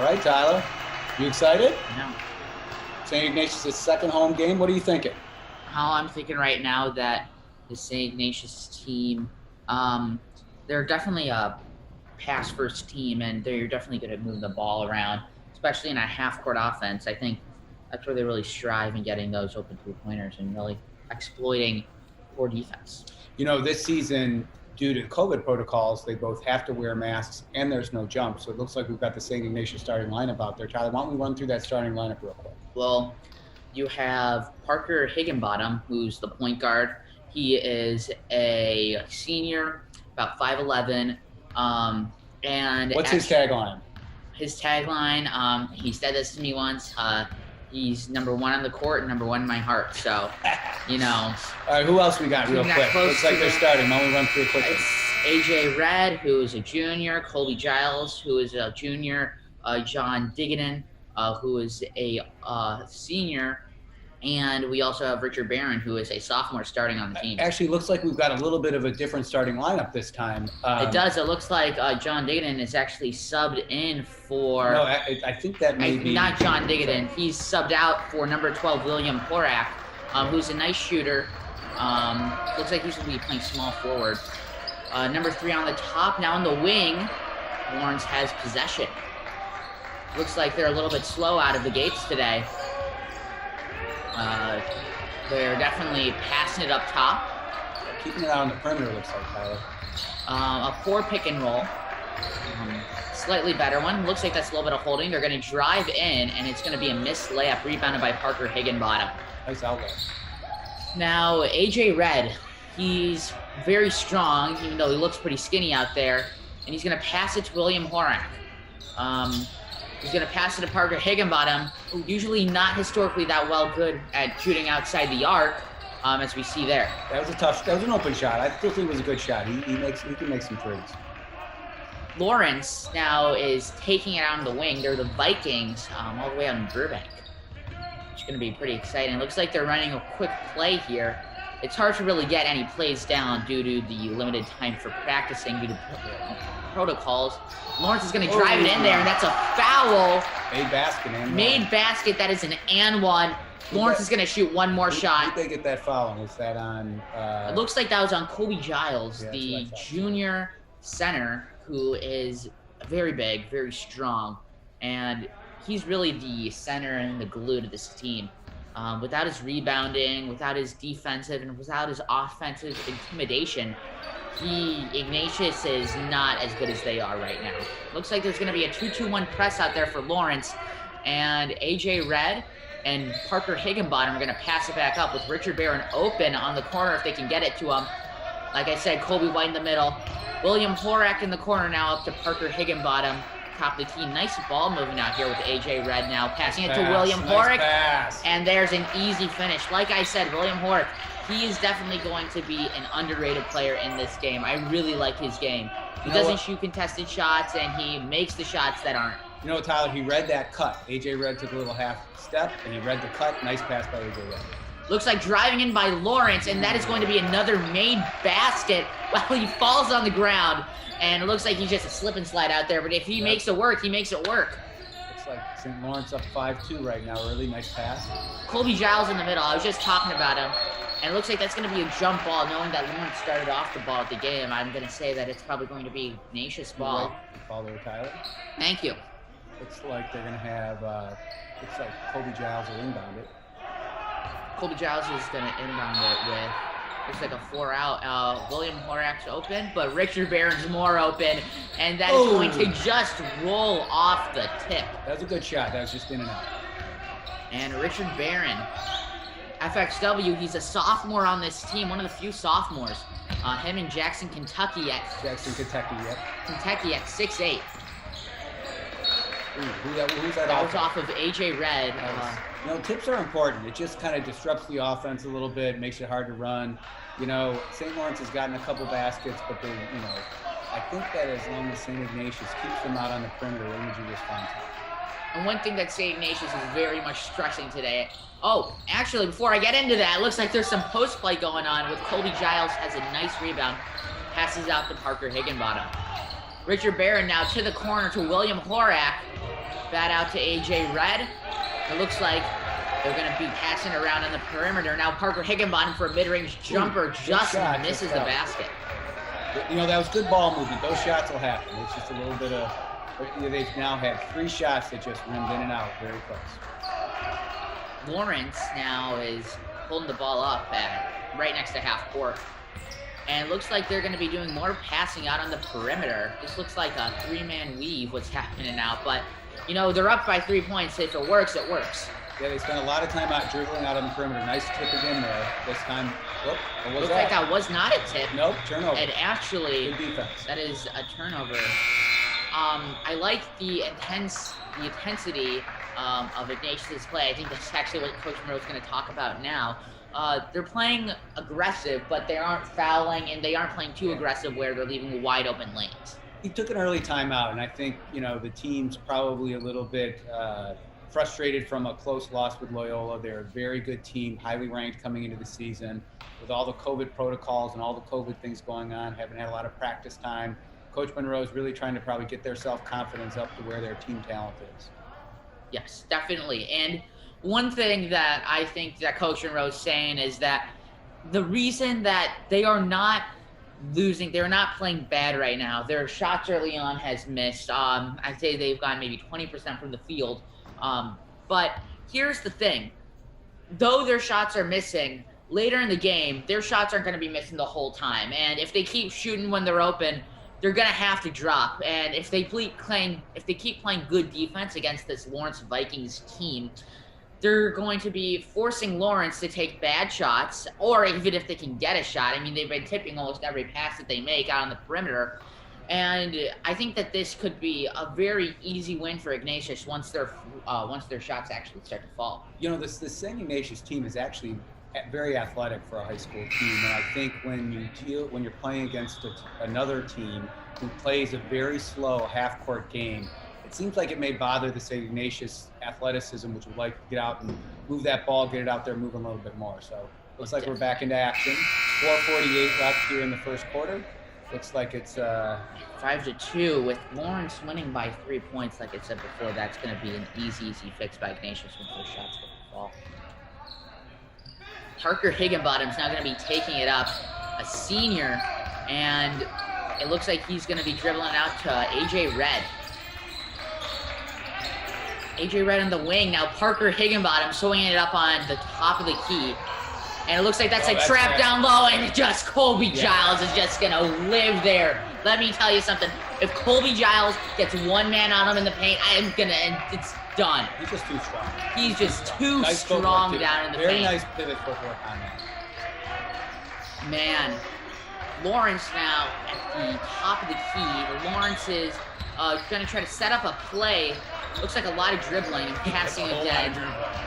right, Tyler. You excited? No. St. Ignatius' second home game. What are you thinking? I'm thinking right now that the St. Ignatius team, they're definitely a pass-first team, and they're definitely going to move the ball around, especially in a half-court offense. I think that's where they really strive in getting those open three-pointers and really exploiting poor defense. You know, this season, due to COVID protocols, they both have to wear masks and there's no jump. So it looks like we've got the St. Ignatius starting lineup out there. Tyler, why don't we run through that starting lineup real quick? Well, you have Parker Higginbottom, who's the point guard. He is a senior, about 5'11". And what's his tagline? His tagline, he said this to me once, he's number one on the court and number one in my heart. So, you know. All right, who else we got real quick? Looks like they're starting. Why don't we run through it quickly? It's AJ Red, who is a junior, Colby Giles, who is a junior, John Digginen, who is a senior, and we also have Richard Barron, who is a sophomore starting on the team. Actually, looks like we've got a little bit of a different starting lineup this time. It does. It looks like John Digginen is actually subbed in for... No, I think that may be... Not John Digginen. He's subbed out for number 12, William Horak, who's a nice shooter. Looks like he's going to be playing small forward. Number 3 on the top. Now on the wing, Laurence has possession. Looks like they're a little bit slow out of the gates today. They're definitely passing it up top. Keeping it out on the perimeter, looks like, Tyler. A poor pick and roll. Slightly better one. Looks like that's a little bit of holding. They're going to drive in, and it's going to be a missed layup rebounded by Parker Higginbottom. Nice outlet. Now, AJ Red, he's very strong, even though he looks pretty skinny out there, and he's going to pass it to William Horak. He's going to pass it to Parker Higginbottom, who usually not historically that good at shooting outside the arc, as we see there. That was an open shot. I still think it was a good shot. He can make some threes. Laurence now is taking it out on the wing. They're the Vikings, all the way out in Burbank. It's going to be pretty exciting. Looks like they're running a quick play here. It's hard to really get any plays down due to the limited time for practicing due to protocols. Laurence is going to drive it in there, and that's a foul. Made basket. Made basket. That is an and one. Laurence is going to shoot one more shot. Who did they get that foul on? Was that on? It looks like that was on Colby Giles, the junior center, who is very big, very strong, and he's really the center and the glue to this team. Without his rebounding, without his defensive, and without his offensive intimidation, Ignatius is not as good as they are right now. Looks like there's going to be a 2-2-1 press out there for Laurence, and AJ Red and Parker Higginbottom are going to pass it back up with Richard Barron open on the corner if they can get it to him. Like I said, Colby White in the middle. William Horak in the corner now up to Parker Higginbottom. Top of the team. Nice ball moving out here with AJ Red now. Passing it to William Horak. And there's an easy finish. Like I said, William Horak, he is definitely going to be an underrated player in this game. I really like his game. He doesn't shoot contested shots, and he makes the shots that aren't. You know, Tyler, he read that cut. AJ Red took a little half step, and he read the cut. Nice pass by AJ Red. Looks like driving in by Laurence, and that is going to be another made basket while he falls on the ground. And it looks like he's just a slip and slide out there, but if he makes it work, he makes it work. Looks like St. Lawrence up 5-2 right now. Really nice pass. Colby Giles in the middle. I was just talking about him. And it looks like that's going to be a jump ball. Knowing that Lawrence started off the ball at the game, I'm going to say that it's probably going to be Ignatius ball. Ball there, Tyler. Thank you. Looks like they're going to have, looks like Colby Giles will inbound it. Colby Giles is going to inbound it with, looks like a 4-out. William Horak's open, but Richard Barron's more open, and that is going to just roll off the tip. That was a good shot. That was just in and out. And Richard Barron, FXW, he's a sophomore on this team, one of the few sophomores. Him and Jackson, Kentucky at 6'8". Who's that? That was off of AJ Red. You know, tips are important. It just kind of disrupts the offense a little bit, makes it hard to run. You know, St. Lawrence has gotten a couple baskets, but they, you know, I think that as long as St. Ignatius keeps them out on the perimeter, they're going to do just fine. And one thing that St. Ignatius is very much stressing today. Oh, actually, before I get into that, it looks like there's some post play going on with Colby Giles has a nice rebound, passes out to Parker Higginbottom. Richard Barron now to the corner to William Horak. Bat out to AJ Red. It looks like they're going to be passing around on the perimeter. Now Parker Higginbottom for a mid-range jumper just misses the basket. You know, that was good ball movement. Those shots will happen. It's just a little bit of, they've now had 3 shots that just rimmed in and out very close. Laurence now is holding the ball up right next to half court. And it looks like they're going to be doing more passing out on the perimeter. This looks like a 3-man weave what's happening now. But, you know, they're up by 3 points. If it works, it works. Yeah, they spent a lot of time out dribbling out on the perimeter. Nice tip again there. This time, whoop, what was looks that? like that was not a tip. Nope, turnover. And actually, good defense. That is a turnover. I like the intensity of Ignatius' play. I think that's actually what Coach Monroe is going to talk about now. They're playing aggressive, but they aren't fouling, and they aren't playing too aggressive where they're leaving wide open lanes. He took an early timeout, and I think, you know, the team's probably a little bit frustrated from a close loss with Loyola. They're a very good team, highly ranked coming into the season. With all the COVID protocols and all the COVID things going on, haven't had a lot of practice time. Coach Monroe is really trying to probably get their self-confidence up to where their team talent is. Yes, definitely. And one thing that I think that Coach Monroe is saying is that the reason that they are not losing, they're not playing bad right now. Their shots early on has missed. I'd say they've gotten maybe 20% from the field. But here's the thing. Though their shots are missing, later in the game, their shots aren't going to be missing the whole time. And if they keep shooting when they're open, they're going to have to drop. And if they keep playing good defense against this Lawrence Vikings team, they're going to be forcing Laurence to take bad shots, or even if they can get a shot. I mean, they've been tipping almost every pass that they make out on the perimeter. And I think that this could be a very easy win for Ignatius once their shots actually start to fall. You know, this St. Ignatius team is actually very athletic for a high school team, and I think when you're playing against another team who plays a very slow half-court game, it seems like it may bother the St. Ignatius athleticism, which would like to get out and move that ball, get it out there, move a little bit more. So looks like we're back into action. 4:48 left here in the first quarter. Looks like it's 5-2 with Laurence winning by 3 points. Like I said before, that's going to be an easy fix by Ignatius when those shots get the ball. Parker Higginbottom's now going to be taking it up, a senior, and it looks like he's going to be dribbling out to AJ Red. AJ Red on the wing. Now Parker Higginbottom swinging it up on the top of the key. And it looks like that's a trap down low, and just Colby Giles is just going to live there. Let me tell you something. If Colby Giles gets one man on him in the paint, it's done. He's just too strong. He's just too strong down in the paint. Very nice pivot footwork on that. Man, Laurence now at the top of the key. Laurence is going to try to set up a play. Looks like a lot of dribbling and passing again.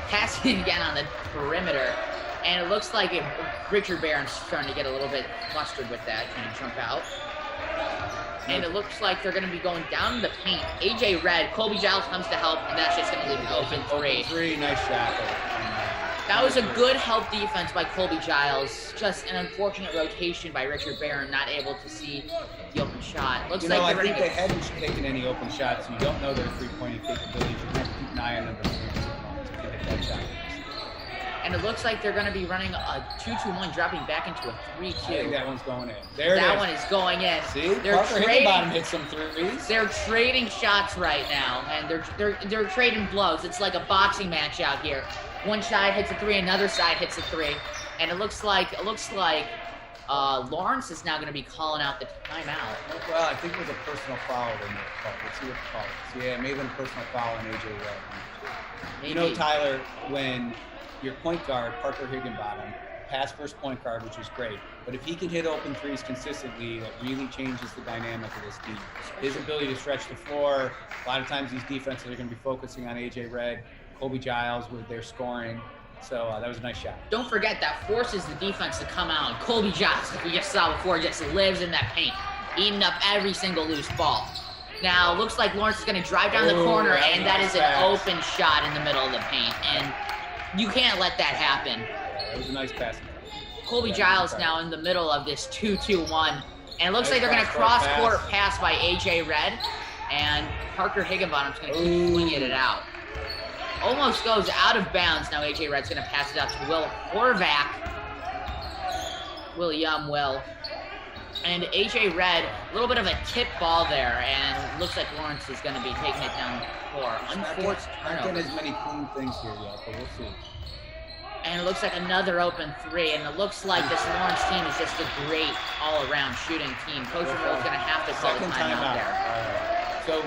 Passing again on the perimeter. And it looks like Richard Barron's starting to get a little bit flustered with that, trying to jump out. And it looks like they're going to be going down the paint. AJ Red, Colby Giles comes to help, and that's just going to leave an open 3. Nice shot. That was a good help defense by Colby Giles. Just an unfortunate rotation by Richard Barron, not able to see the open shot. Looks like I think they hadn't taken any open shots. You don't know their three-pointing capabilities. You have to keep an eye on them to hit that shot. And it looks like they're going to be running a 2-2-1, dropping back into a 3-2. I think that one's going in. There it is. That one is going in. See, Parker Higginbottom hit some threes. They're trading shots right now, and they're trading blows. It's like a boxing match out here. One side hits a 3, another side hits a 3, and it looks like Laurence is now going to be calling out the timeout. Well, I think it was a personal foul they made. Let's see what the call is. Yeah, maybe a personal foul on AJ Red. You know, Tyler, when your point guard, Parker Higginbottom, pass first point guard, which is great. But if he can hit open threes consistently, that really changes the dynamic of this team. His ability to stretch the floor, a lot of times these defenses are going to be focusing on AJ Red, Colby Giles with their scoring. So that was a nice shot. Don't forget that forces the defense to come out. And Colby Giles, like we just saw before, just lives in that paint, eating up every single loose ball. Now, looks like Laurence is going to drive down the corner, and that is an open shot in the middle of the paint. And you can't let that happen. Yeah, it was a nice pass. Colby Giles now in the middle of this 2-2-1. And it looks like they're going to cross-court pass by AJ Red. And Parker Higginbottom's going to keep swinging it out. Almost goes out of bounds. Now AJ Red's going to pass it out to Will Horvath. Will. And AJ Red, a little bit of a tip ball there, and looks like Laurence is going to be taking it down for unforced turnover. Not getting as many clean things here yet, but we'll see. And it looks like another open three, and it looks like this Laurence team is just a great all-around shooting team. Coach Roll's going to have to call a timeout there. So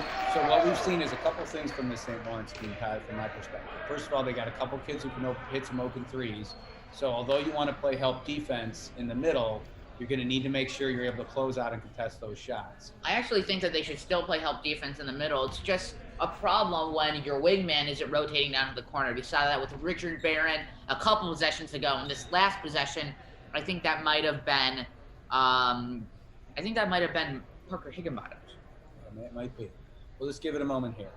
what we've seen is a couple things from the St. Lawrence team, Ty, from my perspective. First of all, they got a couple kids who can hit some open threes. So although you want to play help defense in the middle, you're going to need to make sure you're able to close out and contest those shots. I actually think that they should still play help defense in the middle. It's just a problem when your wingman isn't rotating down to the corner. We saw that with Richard Barron a couple possessions ago. In this last possession, I think that might have been, Parker Higginbottom. It might be. We'll just give it a moment here.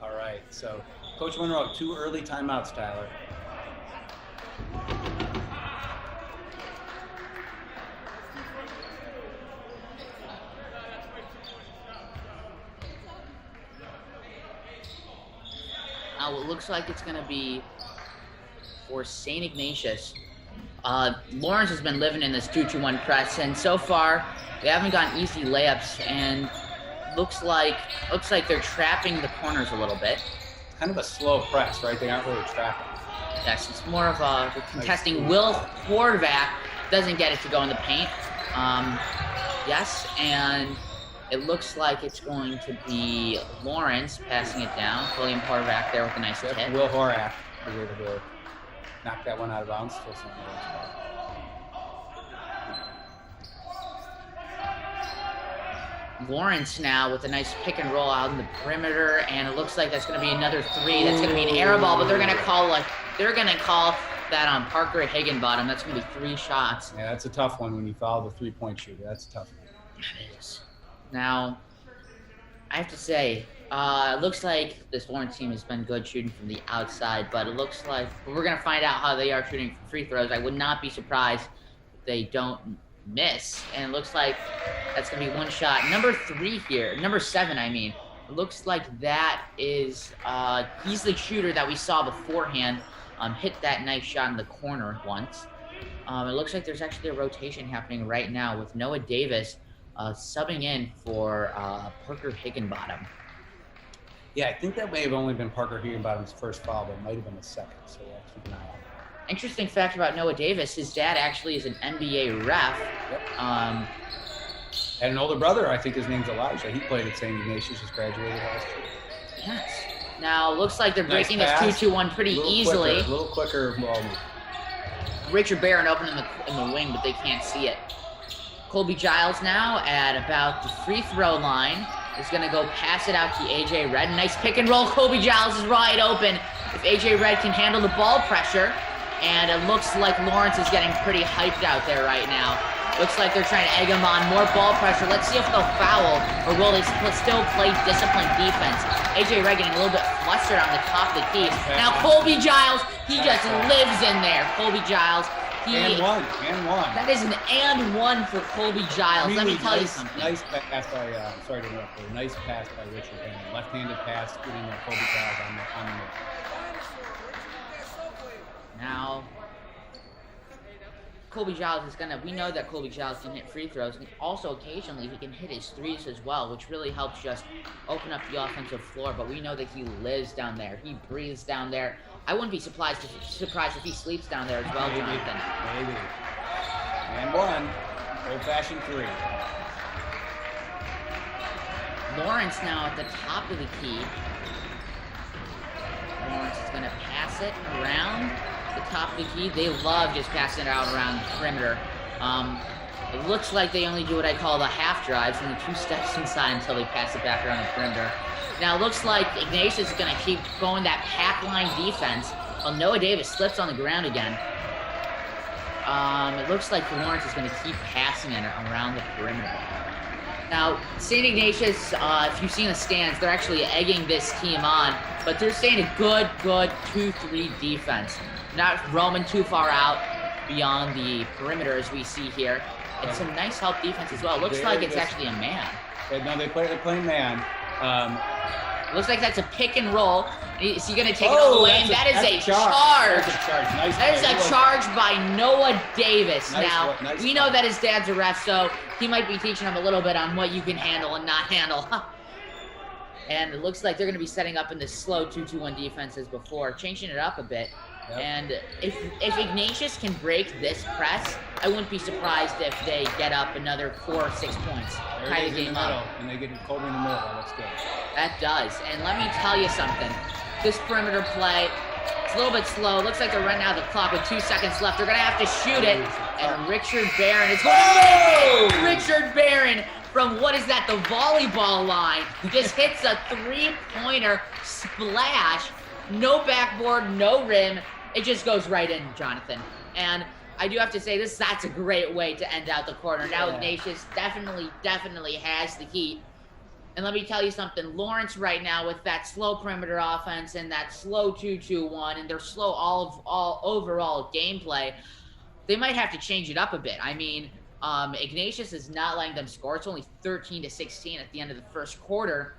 All right, so Coach Monroe, 2 early timeouts, Tyler. Now it looks like it's going to be for St. Ignatius. Laurence has been living in this 2-2-1 press, and so far they haven't gotten easy layups, and looks like they're trapping the corners a little bit. Kind of a slow press, right? They aren't really trapping. Yes, it's more of a contesting. Will Horvath doesn't get it to go in the paint. Yes, and it looks like it's going to be Laurence passing it down. William Horvath there with a nice tip. Will Horvath was able to knock that one out of bounds. Still something Laurence now with a nice pick and roll out in the perimeter, and it looks like that's going to be another three. That's going to be an air ball, but they're going to call that on Parker Higginbottom. That's going to be 3 shots. Yeah, that's a tough one when you follow the 3-point shooter. That's a tough one. It is. Now, I have to say, it looks like this Laurence team has been good shooting from the outside, but it looks like we're going to find out how they are shooting from free throws. I would not be surprised if they don't miss, and it looks like that's going to be 1 shot. Number 7, I mean. It looks like that is, he's the shooter that we saw beforehand, hit that nice shot in the corner once. It looks like there's actually a rotation happening right now with Noah Davis subbing in for Parker Higginbottom. Yeah, I think that may have only been Parker Higginbottom's first foul, but it might have been the second, so we'll have to keep an eye on it. Interesting fact about Noah Davis, his dad actually is an NBA ref. Yep. And an older brother, I think his name's Elijah. He played at St. Ignatius, just graduated last year. Yes. Now, looks like they're breaking this 2-2-1 pretty easily. A little quicker ball move. Richard Barron open in the wing, but they can't see it. Colby Giles now at about the free throw line is going to go pass it out to AJ Red. Nice pick and roll. Colby Giles is wide open. If AJ Red can handle the ball pressure, and it looks like Laurence is getting pretty hyped out there right now. Looks like they're trying to egg him on. More ball pressure. Let's see if they'll foul, or will they still play disciplined defense? AJ Red getting a little bit flustered on the top of the key. Now Colby Giles, he just lives in there. Colby Giles. And one. That is an and one for Colby Giles. Really, let me tell you something. Nice pass by, sorry to interrupt, but nice pass by Richard Barron. Left-handed pass, getting Colby Giles on the move. Now, Colby Giles is we know that Colby Giles can hit free throws, and also occasionally he can hit his threes as well, which really helps just open up the offensive floor, but we know that he lives down there. He breathes down there. I wouldn't be surprised if he sleeps down there as well, Jonathan. Maybe. And one. Old-fashioned 3. Laurence now at the top of the key. Laurence is going to pass it around the top of the key. They love just passing it out around the perimeter. It looks like they only do what I call the half drives and the 2 steps inside until they pass it back around the perimeter. Now it looks like Ignatius is going to keep going that pack line defense while Noah Davis slips on the ground again. It looks like Laurence is going to keep passing it around the perimeter. Now, St. Ignatius, if you've seen the stands, they're actually egging this team on, but they're staying a good 2-3 defense. Not roaming too far out beyond the perimeter as we see here. And some nice help defense as well. Looks like it's actually a man. No, they're playing man. Looks like that's a pick and roll. Is he going to take it all the way? And that is a charge. That's a charge. Nice. That is a charge by Noah Davis. Nice, now, nice we know that his dad's a ref, so he might be teaching him a little bit on what you can handle and not handle. And it looks like they're going to be setting up in this slow 2-2-1 defense as before, changing it up a bit. Yep. And if Ignatius can break this press, I wouldn't be surprised if they get up another 4 or 6 points, tie the game up. And they get Colby in the middle. That's good. That does. And let me tell you something. This perimeter play, it's a little bit slow. Looks like they're running out of the clock with 2 seconds left. They're going to have to shoot it. And Richard Barron is going to make it. Richard Barron from, what is that, the volleyball line, just hits a 3-pointer splash. No backboard, no rim. It just goes right in, Jonathan. And I do have to say, that's a great way to end out the quarter. Now Ignatius definitely has the heat. And let me tell you something, Laurence right now with that slow perimeter offense and that slow 2-2-1 and their slow all overall gameplay, they might have to change it up a bit. I mean, Ignatius is not letting them score. It's only 13-16 at the end of the first quarter.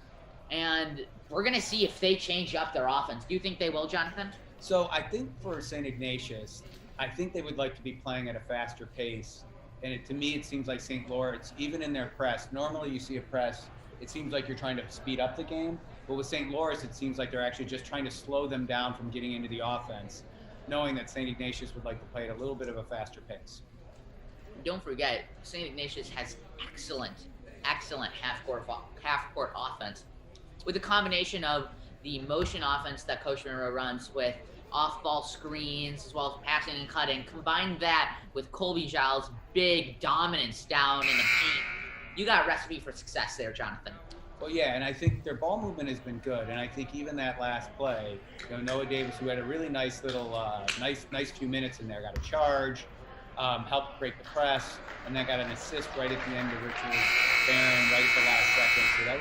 And we're going to see if they change up their offense. Do you think they will, Jonathan? So I think for St. Ignatius, I think they would like to be playing at a faster pace. And to me, it seems like St. Lawrence, even in their press, normally you see a press, it seems like you're trying to speed up the game. But with St. Lawrence, it seems like they're actually just trying to slow them down from getting into the offense, knowing that St. Ignatius would like to play at a little bit of a faster pace. Don't forget, St. Ignatius has excellent half-court offense. With a combination of the motion offense that Coach Monroe runs with off-ball screens as well as passing and cutting, combine that with Colby Giles' big dominance down in the paint, you got a recipe for success there, Jonathan. Well, yeah, and I think their ball movement has been good, and I think even that last play, Noah Davis, who had a really nice little, nice few minutes in there, got a charge, helped break the press, and then got an assist right at the end of Richard Barron right at the last second. So that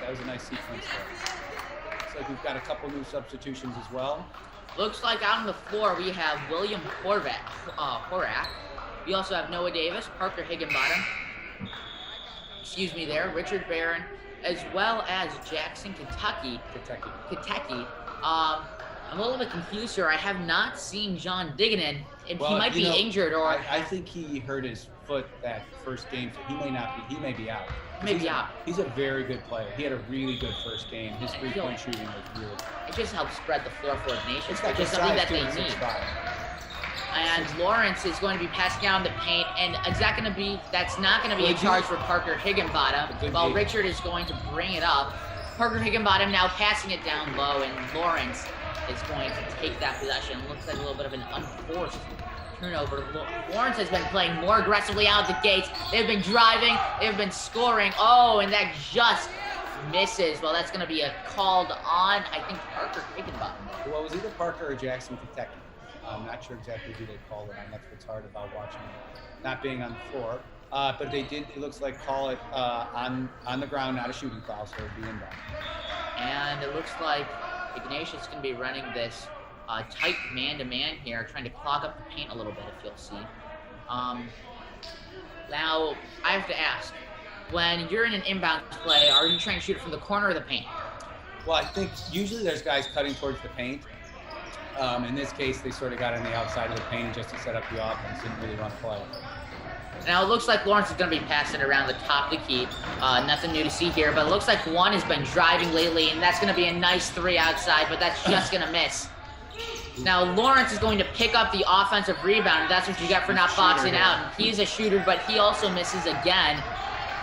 was a nice sequence there. Looks like we've got a couple new substitutions as well. Looks like out on the floor we have William Horak. We also have Noah Davis, Parker Higginbottom. Excuse me there, Richard Barron, as well as Jackson Kentucky. I'm a little bit confused here. I have not seen John Digginen, and he might be injured, or I think he hurt his foot that first game, so he may not be. He may be out. He's a very good player. He had a really good first game. His 3-point shooting was really good. It just helps spread the floor for Ignatius, which is something that they need. And Laurence is going to be passing down the paint, and that's not going to be a charge for Parker Higginbottom, while Richard is going to bring it up. Parker Higginbottom now passing it down low, and Laurence is going to take that possession. Looks like a little bit of an unforced turnover. Laurence has been playing more aggressively out the gates. They've been driving. They've been scoring. Oh, and that just misses. Well, that's going to be a called on, I think, Parker Higginbottom. Well, it was either Parker or Jackson Kentucky. I'm not sure exactly who they called it on. That's what's hard about watching it, not being on the floor. But they did, it looks like, call it on the ground, not a shooting foul, so it'll be inbound. And it looks like Ignatius is going to be running this tight man-to-man here, trying to clog up the paint a little bit, if you'll see. Now, I have to ask, when you're in an inbound play, are you trying to shoot it from the corner or the paint? Well, I think usually there's guys cutting towards the paint. In this case, they sort of got on the outside of the paint just to set up the offense, didn't really run play. Now, it looks like Laurence is going to be passing around the top of the key. Nothing new to see here, but it looks like one has been driving lately, and that's going to be a nice 3 outside, but that's just going to miss. Now, Laurence is going to pick up the offensive rebound, and that's what you get for not boxing out. And he's a shooter, but he also misses again.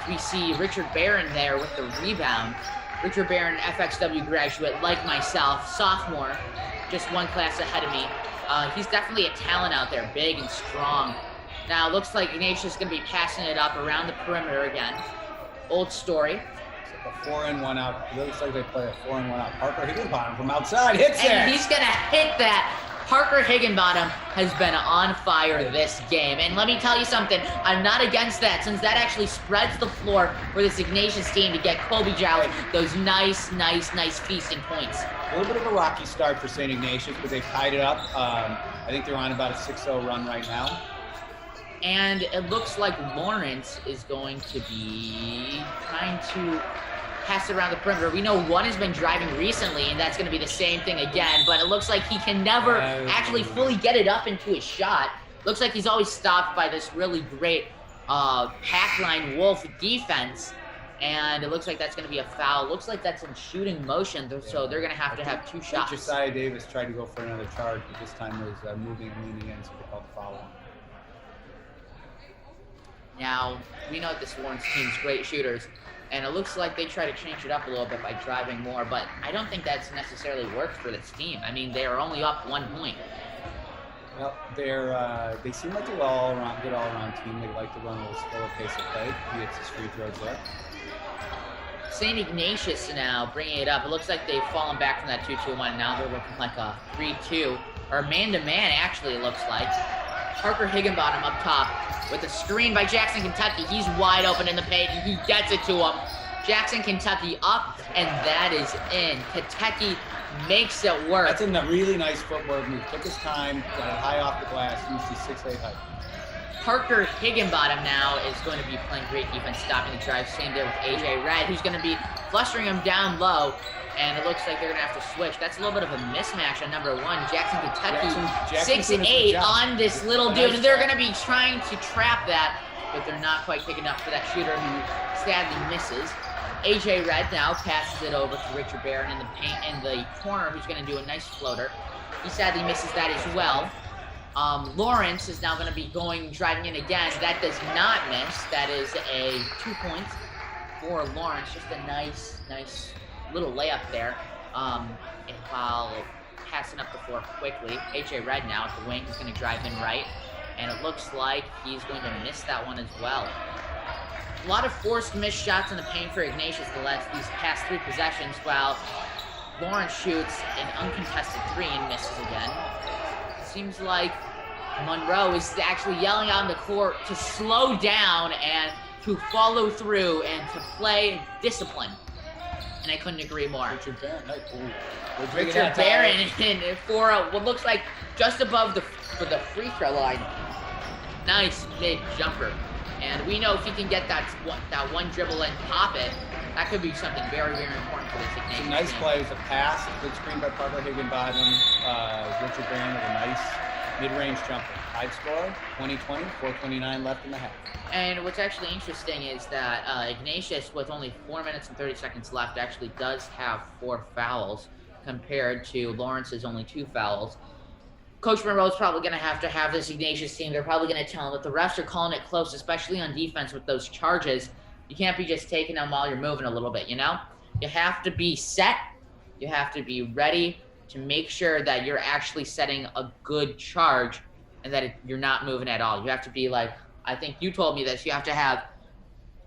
We see Richard Barron there with the rebound. Richard Barron, FXW graduate, like myself, sophomore, just one class ahead of me. He's definitely a talent out there, big and strong. Now, looks like Ignatius is going to be passing it up around the perimeter again. Old story. It's like a 4-in-1 out. It looks like they play a 4-in-1 out. Parker Higginbottom from outside hits it. And he's going to hit that Parker Higginbottom has been on fire this game. And let me tell you something, I'm not against that, since that actually spreads the floor for this Ignatius team to get Kobe Giles those nice feasting points. A little bit of a rocky start for St. Ignatius, but they've tied it up. I think they're on about a 6-0 run right now. And it looks like Laurence is going to be trying to pass it around the perimeter. We know one has been driving recently, and that's going to be the same thing again, but it looks like he can never actually fully get it up into his shot. Looks like he's always stopped by this really great pack line Wolf defense, and it looks like that's going to be a foul. Looks like that's in shooting motion, so they're going to have 2 shots. Josiah Davis tried to go for another charge, but this time was moving and leaning in, so they called the foul on. Now, we know that this Laurence team's great shooters, and it looks like they try to change it up a little bit by driving more, but I don't think that's necessarily worked for this team. I mean, they are only up 1 point. Well, they seem like a good all-around team. They like to run a little slower pace of play. He hits his free throws there. St. Ignatius now bringing it up. It looks like they've fallen back from that 2-2-1. Now they're looking like a 3-2, or man-to-man, actually, it looks like. Parker Higginbottom up top with a screen by Jackson, Kentucky. He's wide open in the paint, and he gets it to him. Jackson, Kentucky up, and that is in. Kentucky makes it work. That's a really nice footwork move. Took his time, got it high off the glass, used his 6'8" height. Parker Higginbottom now is going to be playing great defense, stopping the drive. Same there with AJ Red, who's going to be flustering him down low. And it looks like they're going to have to switch. That's a little bit of a mismatch on number 1. Jackson, Kentucky, 6'8" on this little dude. And they're going to be trying to trap that, but they're not quite quick enough for that shooter who sadly misses. AJ Red now passes it over to Richard Barron in the paint in the corner, who's going to do a nice floater. He sadly misses that as well. Laurence is now going to be driving in again. That does not miss. That is a 2 points for Laurence. Just a nice little layup there. While passing up the floor quickly. AJ Red now at the wing. He's going to drive in right. And it looks like he's going to miss that one as well. A lot of forced missed shots in the paint for Ignatius these past 3 possessions, while Laurence shoots an uncontested 3 and misses again. Seems like Monroe is actually yelling out on the court to slow down and to follow through and to play discipline. And I couldn't agree more. Richard Barron for what looks like just above the free throw line. Nice mid jumper. And we know if he can get that one dribble and pop it, that could be something very important for this Ignatius. Nice play with a pass, good screen by Parker Higginbottom. Richard Barron with a nice mid-range jumper. Tied score, 20-20, 4:29 left in the half. And what's actually interesting is that Ignatius, with only 4 minutes and 30 seconds left, actually does have 4 fouls compared to Laurence's only 2 fouls. Coach Monroe's probably going to have this Ignatius team. They're probably going to tell him that the refs are calling it close, especially on defense with those charges. You can't be just taking them while you're moving a little bit, you know? You have to be set. You have to be ready to make sure that you're actually setting a good charge and that you're not moving at all. You have to be like, I think you told me this, you have to have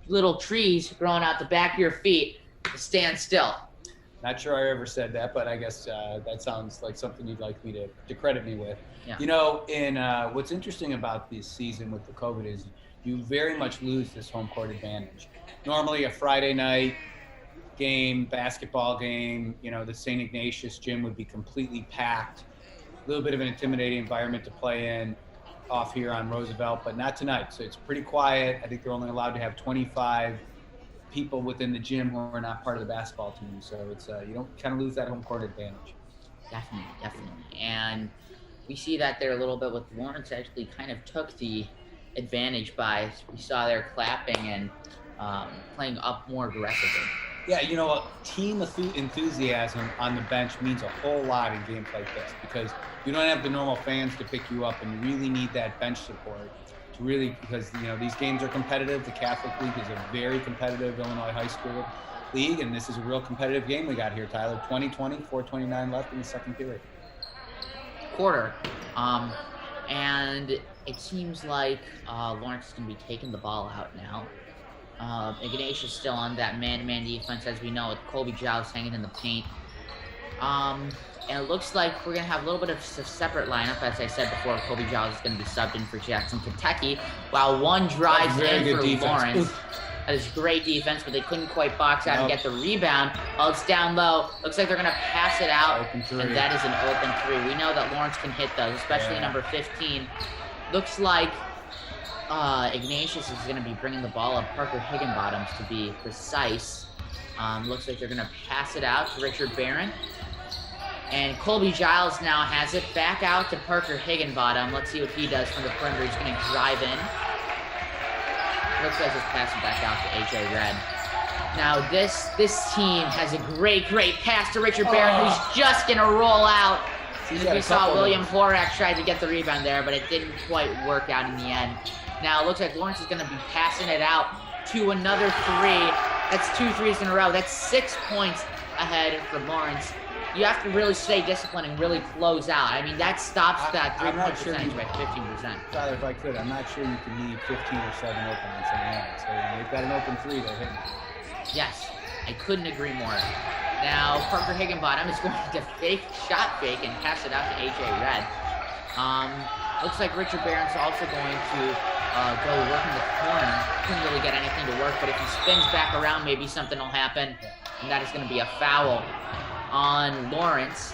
little trees growing out the back of your feet to stand still. Not sure I ever said that, but I guess that sounds like something you'd like me to credit me with. Yeah. You know, what's interesting about this season with the COVID is you very much lose this home court advantage. Normally a Friday night game, basketball game, you know, the St. Ignatius gym would be completely packed. A little bit of an intimidating environment to play in off here on Roosevelt, but not tonight. So it's pretty quiet. I think they're only allowed to have 25 people within the gym who are not part of the basketball team. So it's you don't kind of lose that home court advantage. Definitely. And we see that there a little bit with Laurence actually kind of took the advantage by, we saw there clapping and playing up more aggressively. Yeah, you know, team enthusiasm on the bench means a whole lot in games like this because you don't have the normal fans to pick you up, and you really need that bench support to really, because, you know, these games are competitive. The Catholic League is a very competitive Illinois high school league, and this is a real competitive game we got here, Tyler. 20-20, 4:29 left in the second period. Quarter. And it seems like Laurence is going to be taking the ball out now. Ignatius still on that man-to-man defense, as we know, with Kobe Giles hanging in the paint. And it looks like we're going to have a little bit of a separate lineup. As I said before, Kobe Giles is going to be subbed in for Jackson, Kentucky, while one drives in for Laurence. That is great defense, but they couldn't quite box out and get the rebound. Well, it's down low. Looks like they're going to pass it out, and that is an open three. We know that Laurence can hit those, especially number 15. Looks like Ignatius is going to be bringing the ball up, Parker Higginbottoms to be precise. Looks like they're going to pass it out to Richard Barron. And Colby Giles now has it back out to Parker Higginbottom. Let's see what he does from the perimeter. He's going to drive in. Looks like he's passing back out to AJ Red. Now this team has a great pass to Richard Barron, who's just going to roll out. We saw William Horak tried to get the rebound there, but it didn't quite work out in the end. Now it looks like Laurence is going to be passing it out to another three. That's 2 threes in a row. That's 6 points ahead for Laurence. You have to really stay disciplined and really close out. I mean, that stops that three-point percentage by 15%. Tyler, if I could, I'm not sure you can leave 15 or 7 open on St. Lawrence. So they've got an open three, they're hitting. Yes, I couldn't agree more. Now, Parker Higginbottom is going to shot fake and pass it out to AJ Red. Looks like Richard Barron's also going to go work in the corner. Couldn't really get anything to work, but if he spins back around, maybe something will happen, and that is going to be a foul on Laurence.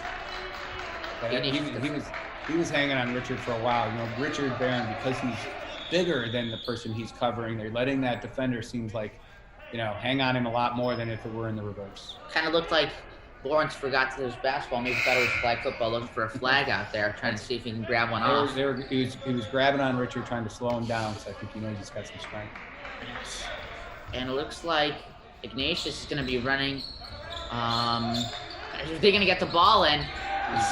He was hanging on Richard for a while. You know, Richard Barron, because he's bigger than the person he's covering, they're letting that defender, seems like, you know, hang on him a lot more than if it were in the reverse. Kind of looked like Laurence forgot to his basketball. Maybe thought it was flag football, looking for a flag out there, trying to see if he can grab one off. He was grabbing on Richard, trying to slow him down, so I think he knows he's got some strength. Yes. And it looks like Ignatius is going to be running. They're going to get the ball in.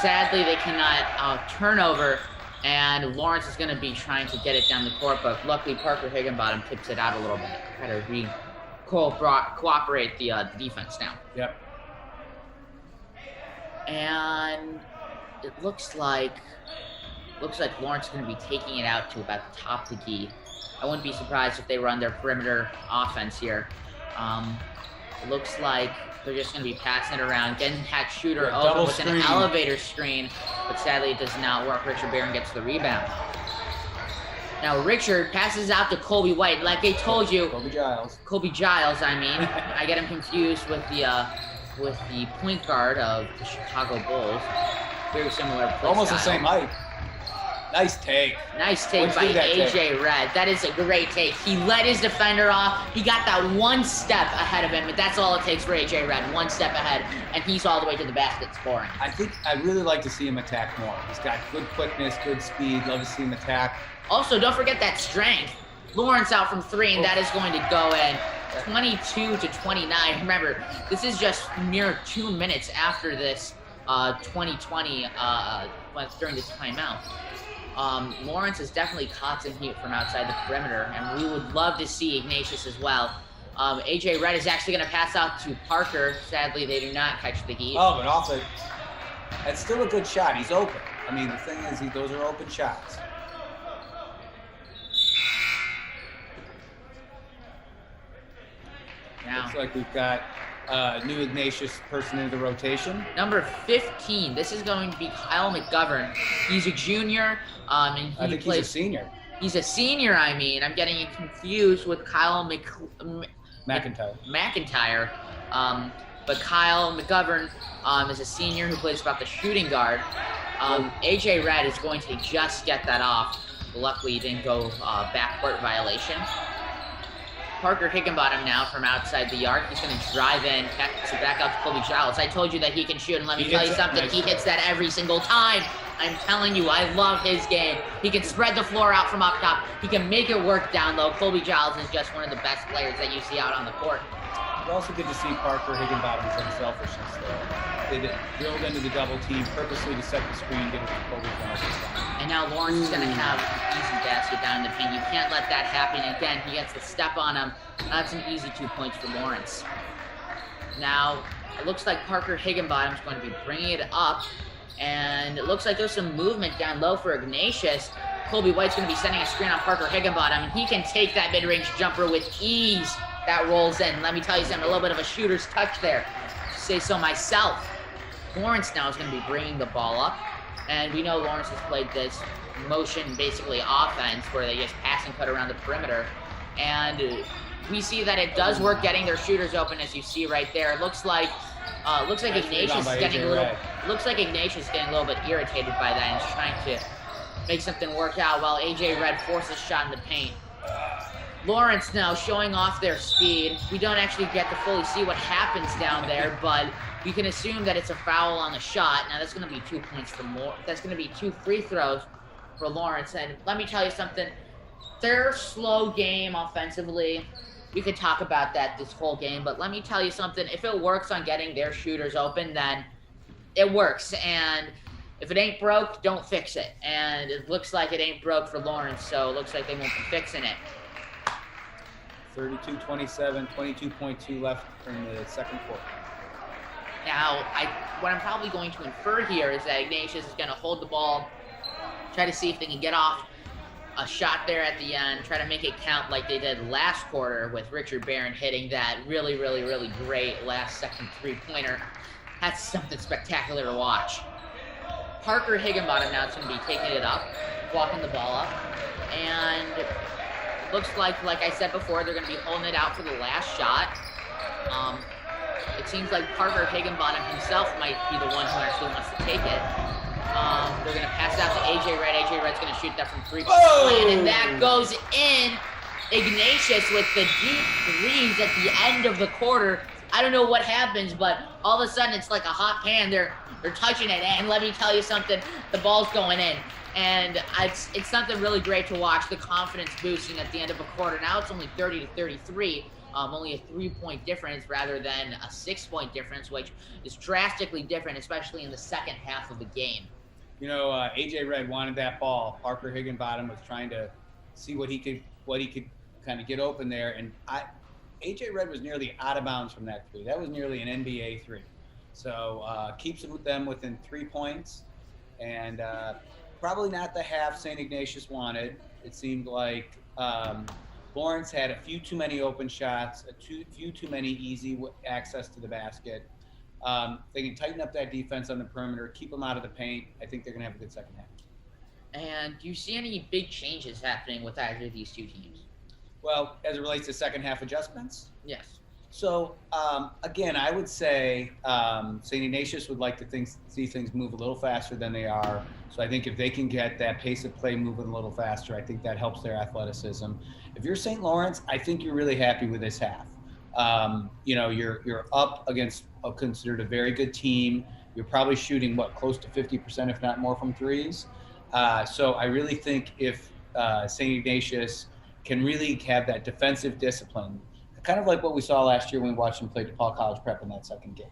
Sadly, they cannot turnover, and Laurence is going to be trying to get it down the court, but luckily Parker Higginbottom tips it out a little bit. Try to cooperate the defense now. Yep. And it looks like Laurence is going to be taking it out to about the top of the key. I wouldn't be surprised if they run their perimeter offense here. It looks like they're just going to be passing it around, getting that shooter over with an elevator screen, but sadly it does not work. Richard Barron gets the rebound. Now Richard passes out to Colby White. Like I told you, Kobe Giles, I mean. I get him confused with the point guard of the Chicago Bulls. Very similar play Almost style. the same height. Nice take. Nice take by AJ Red. That is a great take. He let his defender off. He got that one step ahead of him, but that's all it takes for AJ Red. One step ahead, and he's all the way to the basket scoring. I'd really like to see him attack more. He's got good quickness, good speed. Love to see him attack. Also, don't forget that strength. Laurence out from three, and that is going to go in. 22-29. Remember, this is just mere 2 minutes after this 2020 during the timeout. Laurence has definitely caught some heat from outside the perimeter, and we would love to see Ignatius as well. AJ Red is actually going to pass out to Parker. Sadly, they do not catch the heat. Oh, but that's still a good shot. He's open. I mean, the thing is, those are open shots. Now, looks like we've got new Ignatius person in the rotation. Number 15. This is going to be Kyle McGovern. He's a junior, and I think he's a senior. He's a senior. I mean, I'm getting confused with Kyle McIntyre. But Kyle McGovern is a senior who plays about the shooting guard. AJ Red is going to just get that off. Luckily, he didn't go backcourt violation. Parker Higginbottom now from outside the arc. He's going to drive in, back out to Colby Giles. I told you that he can shoot, and let me tell you something. He hits that every single time. I'm telling you, I love his game. He can spread the floor out from up top. He can make it work down low. Colby Giles is just one of the best players that you see out on the court. It's also good to see Parker Higginbottom's unselfishness there. They drilled into the double team purposely to set the screen, get it to Colby Giles. And now Laurence is going to have an easy basket down in the paint. You can't let that happen. Again, he gets the step on him. That's an easy 2 points for Laurence. Now, it looks like Parker Higginbottom's going to be bringing it up. And it looks like there's some movement down low for Ignatius. Colby White's going to be sending a screen on Parker Higginbottom, and he can take that mid-range jumper with ease. That rolls in. Let me tell you something, a little bit of a shooter's touch there, to say so myself. Laurence now is going to be bringing the ball up, and we know Laurence has played this motion basically offense where they just pass and cut around the perimeter, and we see that it does work getting their shooters open, as you see right there. It looks like Ignatius is getting a little bit irritated by that and is trying to make something work out while AJ Red forces a shot in the paint. Laurence now showing off their speed. We don't actually get to fully see what happens down there, but we can assume that it's a foul on the shot. Now that's going to be 2 points for more. That's going to be 2 free throws for Laurence. And let me tell you something. Their slow game offensively, we could talk about that this whole game, but let me tell you something. If it works on getting their shooters open, then it works. And if it ain't broke, don't fix it. And it looks like it ain't broke for Laurence, so it looks like they won't be fixing it. 32-27, 22.2 left in the second quarter. Now, what I'm probably going to infer here is that Ignatius is going to hold the ball, try to see if they can get off a shot there at the end, try to make it count like they did last quarter with Richard Barron hitting that really, really, really great last-second three-pointer. That's something spectacular to watch. Parker Higginbottom now is going to be taking it up, walking the ball up, and looks like I said before, they're going to be holding it out for the last shot. It seems like Parker Higginbottom himself might be the one who actually wants to take it. They're going to pass it out to AJ Red. AJ Red's going to shoot that from three-point, and that goes in. Ignatius with the deep threes at the end of the quarter. I don't know what happens, but all of a sudden it's like a hot pan. They're touching it, and let me tell you something, the ball's going in. And it's something really great to watch, the confidence boosting at the end of a quarter. Now it's only 30-33, only a 3-point difference rather than a 6-point difference, which is drastically different, especially in the second half of the game. You know, AJ Red wanted that ball. Parker Higginbottom was trying to see what he could kind of get open there, and AJ Red was nearly out of bounds from that three. That was nearly an NBA three. So keeps them within 3 points, and probably not the half St. Ignatius wanted. It seemed like Laurence had a few too many open shots, few too many easy access to the basket. They can tighten up that defense on the perimeter, keep them out of the paint. I think they're going to have a good second half. And do you see any big changes happening with either of these two teams? Well, as it relates to second half adjustments? Yes. So, again, I would say St. Ignatius would like to see things move a little faster than they are. So I think if they can get that pace of play moving a little faster, I think that helps their athleticism. If you're St. Lawrence, I think you're really happy with this half. You know, you're up against considered a very good team. You're probably shooting, close to 50%, if not more, from threes. So I really think if St. Ignatius can really have that defensive discipline, kind of like what we saw last year when we watched them play DePaul College Prep in that second game.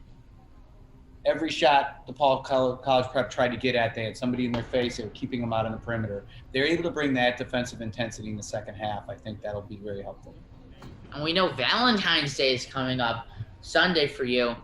Every shot DePaul College Prep tried to get at, they had somebody in their face, they were keeping them out on the perimeter. They're able to bring that defensive intensity in the second half. I think that'll be very helpful. And we know Valentine's Day is coming up Sunday for you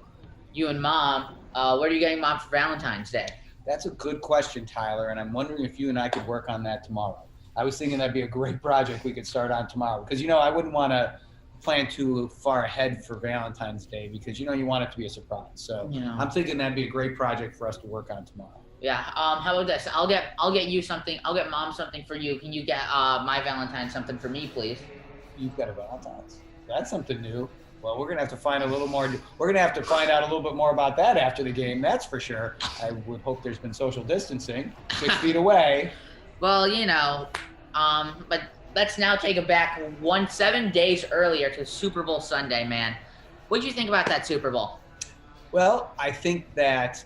and Mom. What are you getting Mom for Valentine's Day? That's a good question, Tyler, and I'm wondering if you and I could work on that tomorrow. I was thinking that'd be a great project we could start on tomorrow, because, I wouldn't want to plan too far ahead for Valentine's Day, because you want it to be a surprise. So I'm thinking that'd be a great project for us to work on tomorrow. Yeah. How about this? I'll get you something. I'll get Mom something for you. Can you get my Valentine something for me, please? You've got a Valentine's. That's something new. Well, we're gonna have to find a little more. We're gonna have to find out a little bit more about that after the game. That's for sure. I would hope there's been social distancing, 6 feet away. Well, but let's now take it back 7 days earlier to Super Bowl Sunday, man. What did you think about that Super Bowl? Well, I think that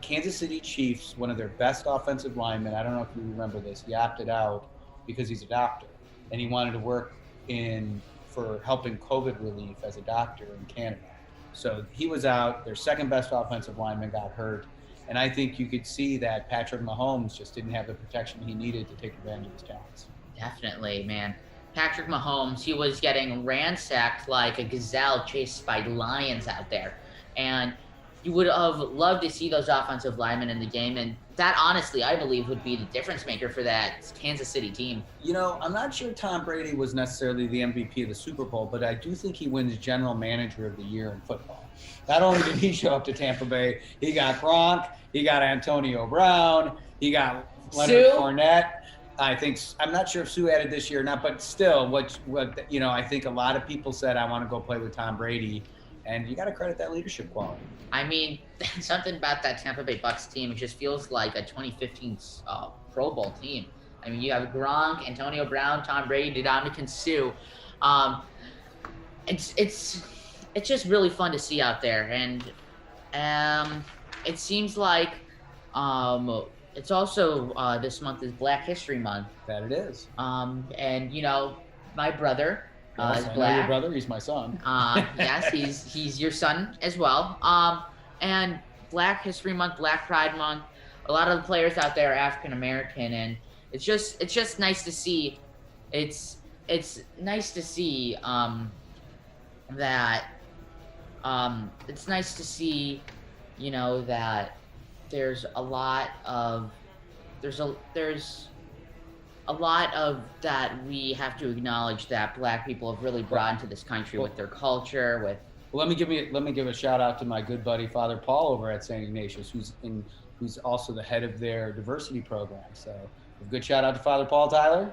Kansas City Chiefs, one of their best offensive linemen, I don't know if you remember this, he opted out because he's a doctor, and he wanted to work for helping COVID relief as a doctor in Canada. So he was out. Their second best offensive lineman got hurt. And I think you could see that Patrick Mahomes just didn't have the protection he needed to take advantage of his talents. Definitely, man. Patrick Mahomes, he was getting ransacked like a gazelle chased by lions out there. And you would have loved to see those offensive linemen in the game, and that honestly, I believe, would be the difference maker for that Kansas City team. You know, I'm not sure Tom Brady was necessarily the MVP of the Super Bowl, but I do think he wins General Manager of the Year in football. Not only did he show up to Tampa Bay, he got Gronk, he got Antonio Brown, he got Leonard Fournette. I'm not sure if Sue added this year or not, but still, I think a lot of people said, I want to go play with Tom Brady, and you got to credit that leadership quality. I mean, something about that Tampa Bay Bucks team, it just feels like a 2015 Pro Bowl team. I mean, you have Gronk, Antonio Brown, Tom Brady, Ndamukong Suh. It's just really fun to see out there, and it seems like it's also this month is Black History Month. That it is. And my brother is I black. know your brother. He's my son. Yes, he's your son as well. And Black History Month, Black Pride Month. A lot of the players out there are African American, and it's just nice to see. It's nice to see that. It's nice to see, that there's a lot of that we have to acknowledge that Black people have really brought into this country with their culture, with. Well, let me give a shout out to my good buddy Father Paul over at St. Ignatius, who's also the head of their diversity program. So, a good shout out to Father Paul, Tyler.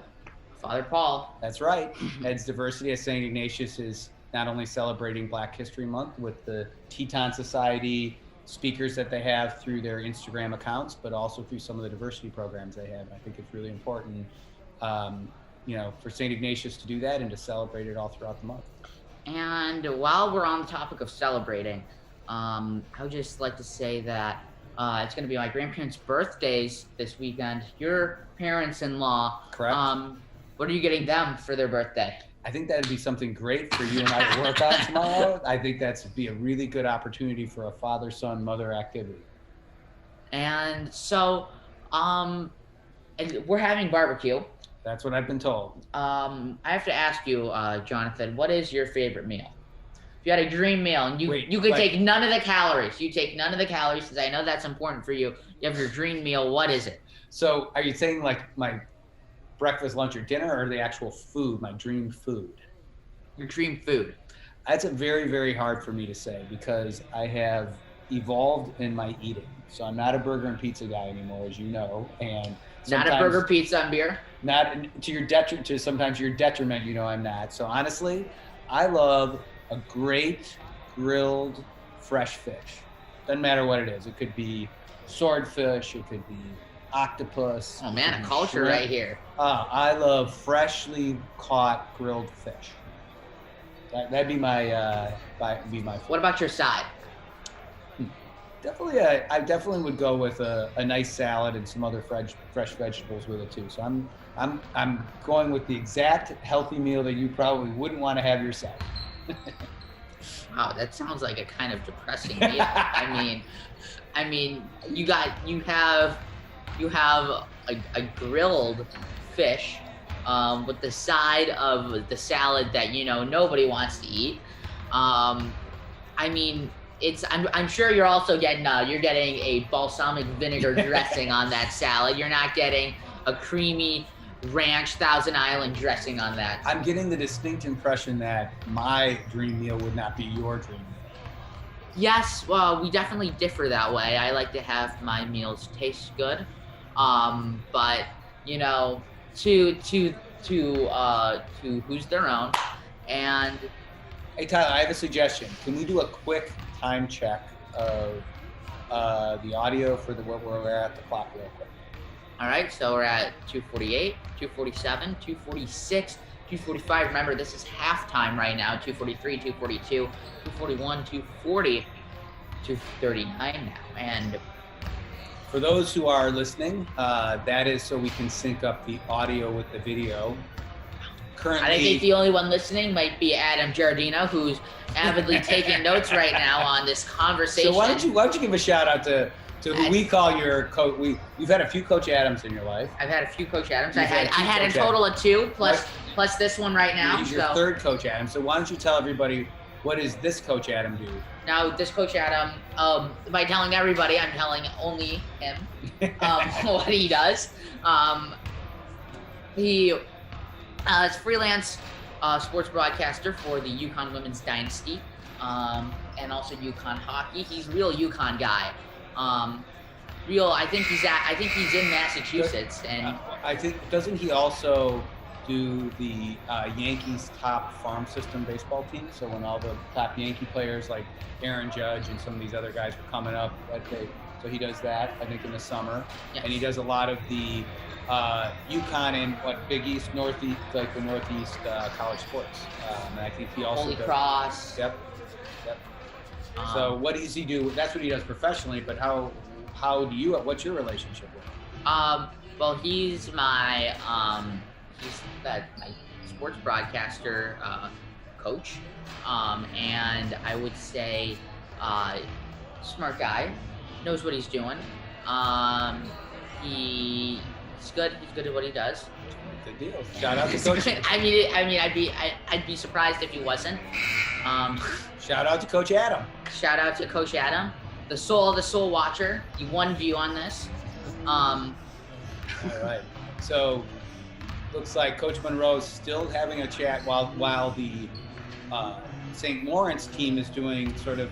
Father Paul. That's right. Heads diversity at St. Ignatius is not only celebrating Black History Month with the Teton Society speakers that they have through their Instagram accounts, but also through some of the diversity programs they have. I think it's really important, for St. Ignatius to do that and to celebrate it all throughout the month. And while we're on the topic of celebrating, I would just like to say that it's going to be my grandparents' birthdays this weekend. Your parents-in-law. Correct. What are you getting them for their birthday? I think that'd be something great for you and I to work on tomorrow. I think that'd be a really good opportunity for a father-son-mother activity. And so, and we're having barbecue. That's what I've been told. I have to ask you, Jonathan, what is your favorite meal? If you had a dream meal and you could take none of the calories, because I know that's important for you. You have your dream meal. What is it? So are you saying like my breakfast, lunch, or dinner, or the actual food, my dream food? Your dream food. That's a very, very hard for me to say because I have evolved in my eating. So I'm not a burger and pizza guy anymore, as you know, and not a burger, pizza, and beer. Not to your detriment. To sometimes your detriment, I'm not. So honestly, I love a great grilled fresh fish. Doesn't matter what it is. It could be swordfish. It could be octopus. Oh man, a culture right here. I love freshly caught grilled fish. That'd be my What about your side? Definitely, I definitely would go with a nice salad and some other fresh vegetables with it too. So I'm going with the exact healthy meal that you probably wouldn't want to have yourself. Wow, that sounds like a kind of depressing meal. I mean, you have a grilled fish with the side of the salad that nobody wants to eat. I'm sure you're also getting a balsamic vinegar dressing on that salad. You're not getting a creamy ranch Thousand Island dressing on that. I'm getting the distinct impression that my dream meal would not be your dream meal. Yes, well, we definitely differ that way. I like to have my meals taste good, but to who's their own. And hey Tyler, I have a suggestion. Can we do a quick time check of the audio for where we're at the clock real quick? All right, so we're at 2:48, 2:47, 2:46, 2:45. Remember, this is halftime right now. 2:43, 2:42, 2:41, 2:40, 2:39 now. And for those who are listening, that is so we can sync up the audio with the video. Currently, I think the only one listening might be Adam Giardina, who's avidly taking notes right now on this conversation. So why don't you give a shout out to who we call your coach? You've had a few Coach Adams in your life. I've had a few Coach Adams. I had a total of two plus this one right now. He's your third Coach Adams. So why don't you tell everybody what does this Coach Adam do? Now, this Coach Adam, by telling everybody, I'm telling only him what he does. He is freelance sports broadcaster for the UConn Women's Dynasty and also UConn hockey. He's a real UConn guy. I think he's in Massachusetts, and I think doesn't he also do the Yankees top farm system baseball team? So when all the top Yankee players like Aaron Judge and some of these other guys were coming up, so he does that, I think, in the summer. Yes. And he does a lot of the UConn and Big East, Northeast, like the Northeast college sports. And I think he also Holy does. Cross. Yep. So what does he do? That's what he does professionally. But what's your relationship with him? Well, he's my sports broadcaster coach, and I would say smart guy, knows what he's doing. He's good. He's good at what he does. Good deal. Shout out to Coach. I'd be surprised if he wasn't. Shout out to Coach Adam. Shout out to Coach Adam, the soul watcher. You one view on this. All right. So looks like Coach Monroe's still having a chat while the St. Lawrence team is doing sort of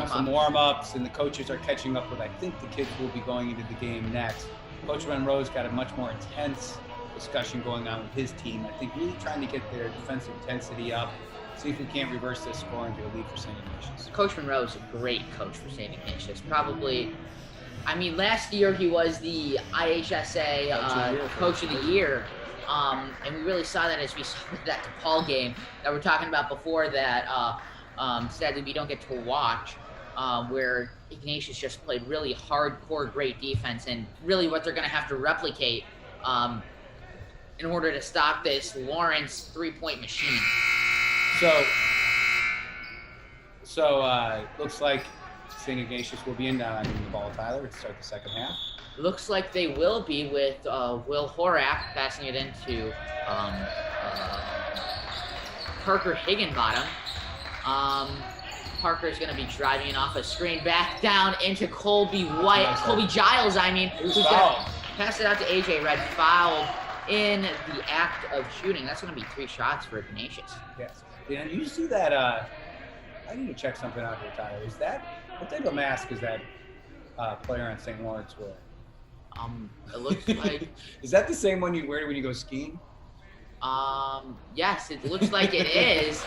some warm-ups, and the coaches are catching up with, I think the kids will be going into the game next. Coach Monroe's got a much more intense discussion going on with his team. I think really trying to get their defensive intensity up, see if we can't reverse this score into a lead for St. Ignatius. Coach Monroe's a great coach for St. Ignatius. Probably, last year he was the IHSA Coach of the Year. And we really saw that as we saw that DePaul game that we're talking about before that sadly we don't get to watch, where Ignatius just played really hardcore great defense, and really what they're going to have to replicate in order to stop this Laurence three-point machine. So looks like St. Ignatius will be in the ball, Tyler, to start the second half. Looks like they will be, with Will Horak passing it into Parker Higginbottom. Parker's going to be driving it off a screen back down into Colby Giles, who's going to pass it out to AJ Red, fouled in the act of shooting. That's going to be 3 shots for Ignatius. Yes. And you see that, I need to check something out here, Tyler. What type of mask is that player on St. Lawrence wearing? It looks like... Is that the same one you wear when you go skiing? Yes, it looks like it is.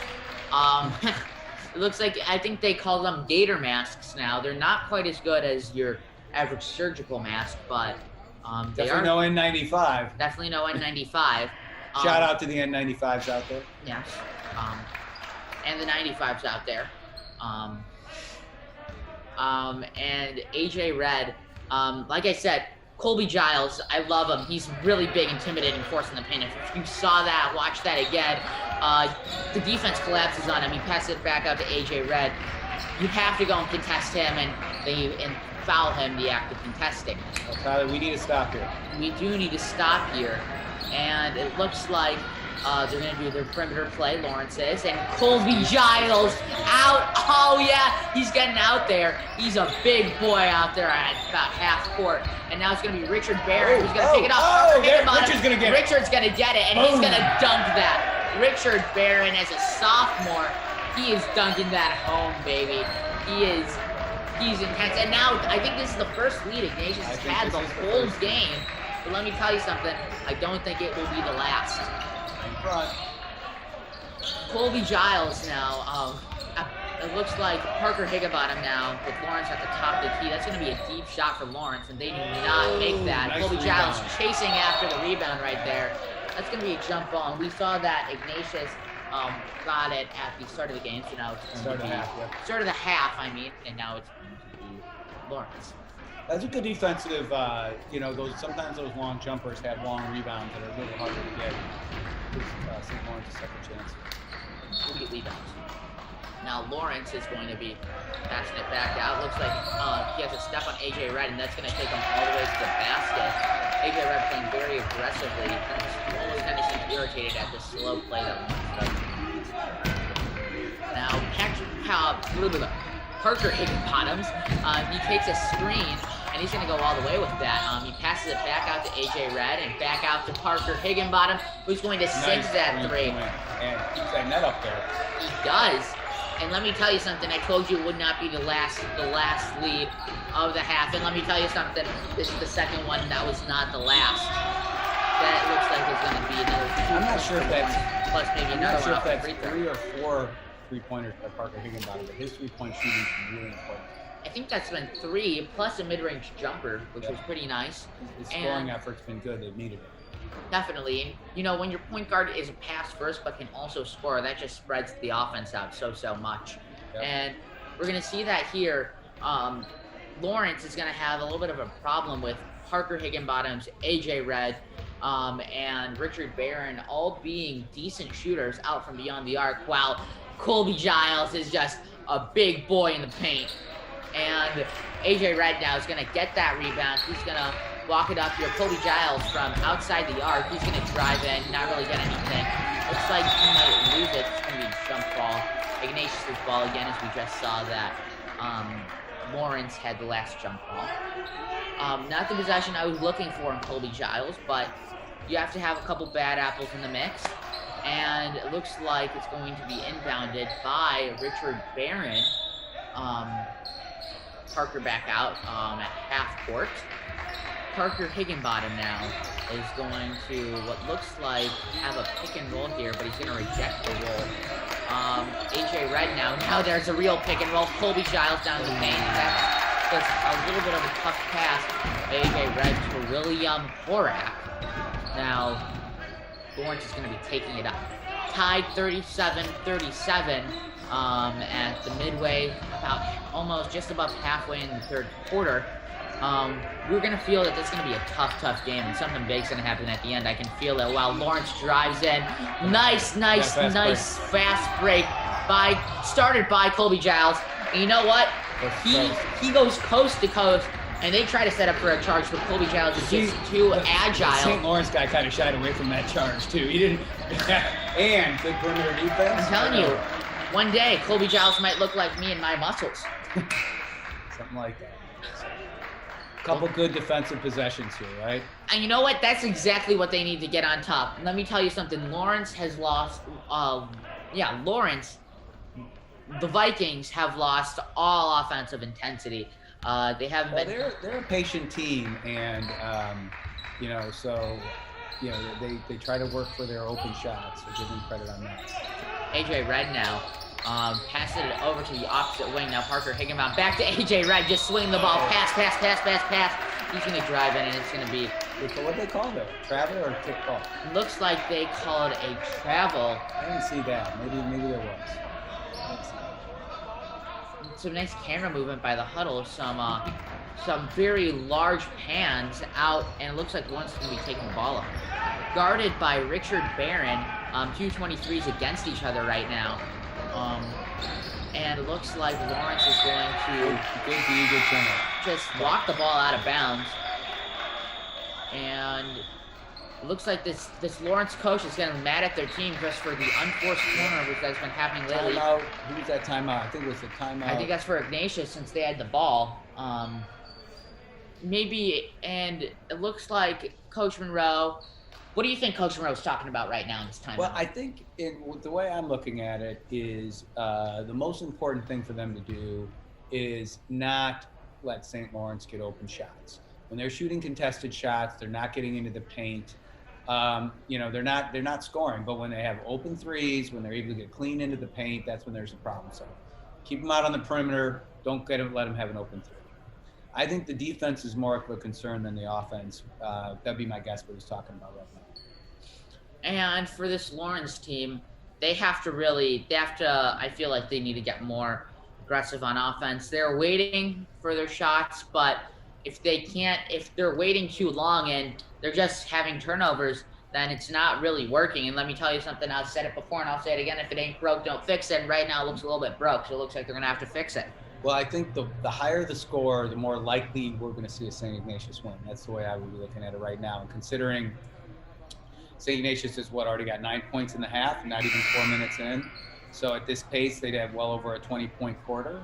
It looks like, I think they call them gator masks now. They're not quite as good as your average surgical mask, but definitely no N95. Definitely no N95. Shout out to the N95s out there. Yes. And the 95s out there. And AJ Red, like I said, Colby Giles, I love him. He's really big, intimidating force in the paint. If you saw that, watch that again. The defense collapses on him. He passes it back out to AJ Red. You have to go and contest him and foul him, the act of contesting. Well, Tyler, we need to stop here. We do need to stop here. And it looks like they're going to do their perimeter play, Laurence is, and Colby Giles out. Oh, yeah, he's getting out there. He's a big boy out there at about half court. And now it's going to be Richard Barron who's going to pick it up. Richard's going to get it. Richard's going to get it, and he's going to dunk that. Richard Barron, as a sophomore, he is dunking that home, baby. He's intense. And now I think this is the first lead Ignatius has had the whole game. But let me tell you something. I don't think it will be the last. In front. Colby Giles now. It looks like Parker Higginbottom now with Laurence at the top of the key. That's going to be a deep shot for Laurence, and they do not make that. Nice Colby rebound. Giles chasing after the rebound right there. That's going to be a jump ball. And we saw that Ignatius got it at the start of the game, so now it's going to be start of the half, and now it's going to be Laurence. That's a good defensive, sometimes those long jumpers have long rebounds that are a little harder to get. St. Lawrence a second chance. Complete rebounds. Now Laurence is going to be passing it back out. Looks like he has a step on AJ Red, and that's going to take him all the way to the basket. AJ Red playing very aggressively. He almost kind of seems irritated at the slow play that Laurence does. Now Parker Higginbottoms. He takes a screen, and he's going to go all the way with that. He passes it back out to AJ Red and back out to Parker Higginbottom, who's going to sink that three. And keeps that net up there. He does. And let me tell you something. I told you it would not be the last lead of the half. And let me tell you something. This is the second one. That was not the last. That looks like it's going to be another 2. I'm not sure if that's plus maybe another one off the free throw. 3 or 4 3-pointers by Parker Higginbottom, but his 3-point shooting is really important. I think that's been 3 plus a mid-range jumper, which was pretty nice. His scoring effort's been good. They've needed it. Definitely. And, you know, when your point guard is a pass first but can also score, that just spreads the offense out so much. Yep. And we're going to see that here. Laurence is going to have a little bit of a problem with Parker Higginbottom's, AJ Red, and Richard Barron all being decent shooters out from beyond the arc, while Colby Giles is just a big boy in the paint. And AJ Red now is going to get that rebound. He's going to walk it up here. Colby Giles from outside the arc. He's going to drive in, not really get anything. Looks like he might lose it. It's going to be a jump ball. Ignatius' ball again, as we just saw that Laurence had the last jump ball. Not the possession I was looking for in Colby Giles, but you have to have a couple bad apples in the mix. And it looks like it's going to be inbounded by Richard Barron. Parker back out at half court. Parker Higginbottom now is going to what looks like have a pick and roll here, but he's going to reject the roll. AJ Red now there's a real pick and roll. Colby Giles down the paint. That's a little bit of a tough pass. AJ Red to William Horak. Now, Laurence is going to be taking it up. Tied 37-37 at the midway, about just above halfway in the third quarter. We're going to feel that this is going to be a tough game, and something big's going to happen at the end. I can feel it while Laurence drives in. Nice fast break started by Colby Giles. And you know what? He goes coast to coast, and they try to set up for a charge, but Colby Giles is just too agile. The St. Lawrence guy kind of shied away from that charge, too. He didn't. And good perimeter defense. I'm telling you, one day, Colby Giles might look like me and my muscles. Something like that. Couple good defensive possessions here, right? And you know what? That's exactly what they need to get on top. Let me tell you something. Laurence has lost. Laurence. The Vikings have lost all offensive intensity. They haven't been. They're a patient team, and they try to work for their open shots. So give them credit on that. AJ Red now. Passes it over to the opposite wing. Now Parker Higginbottom back to AJ Red. Just swing the ball. Pass. He's going to drive in, and it's going to be... What do they call it? Travel or kick ball? Looks like they called a travel. I didn't see that. Maybe there was. Some nice camera movement by the huddle. Some very large pans out, and it looks like Laurence is going to be taking the ball up. Guarded by Richard Barron. 223s against each other right now. And it looks like Laurence is going to just walk the ball out of bounds. And it looks like this Laurence coach is getting mad at their team just for the unforced corner, which has been happening lately. Timeout. Who was that timeout? I think it was the timeout. I think that's for Ignatius since they had the ball. Maybe, and it looks like Coach Monroe. What do you think Coach Monroe is talking about right now in this time? Well, I think the way I'm looking at it is the most important thing for them to do is not let St. Lawrence get open shots. When they're shooting contested shots, they're not getting into the paint. They're not scoring. But when they have open threes, when they're able to get clean into the paint, that's when there's a problem. So keep them out on the perimeter. Don't let them have an open three. I think the defense is more of a concern than the offense. That'd be my guess what he's talking about right now. And for this Laurence team, I feel like they need to get more aggressive on offense. They're waiting for their shots, but if they're waiting too long and they're just having turnovers, then it's not really working. And let me tell you something, I've said it before and I'll say it again, if it ain't broke, don't fix it. Right now it looks a little bit broke, so it looks like they're going to have to fix it. Well, I think the higher the score, the more likely we're going to see a St. Ignatius win. That's the way I would be looking at it right now. And considering St. Ignatius has already got 9 points in the half, not even 4 minutes in. So at this pace, they'd have well over a 20-point quarter.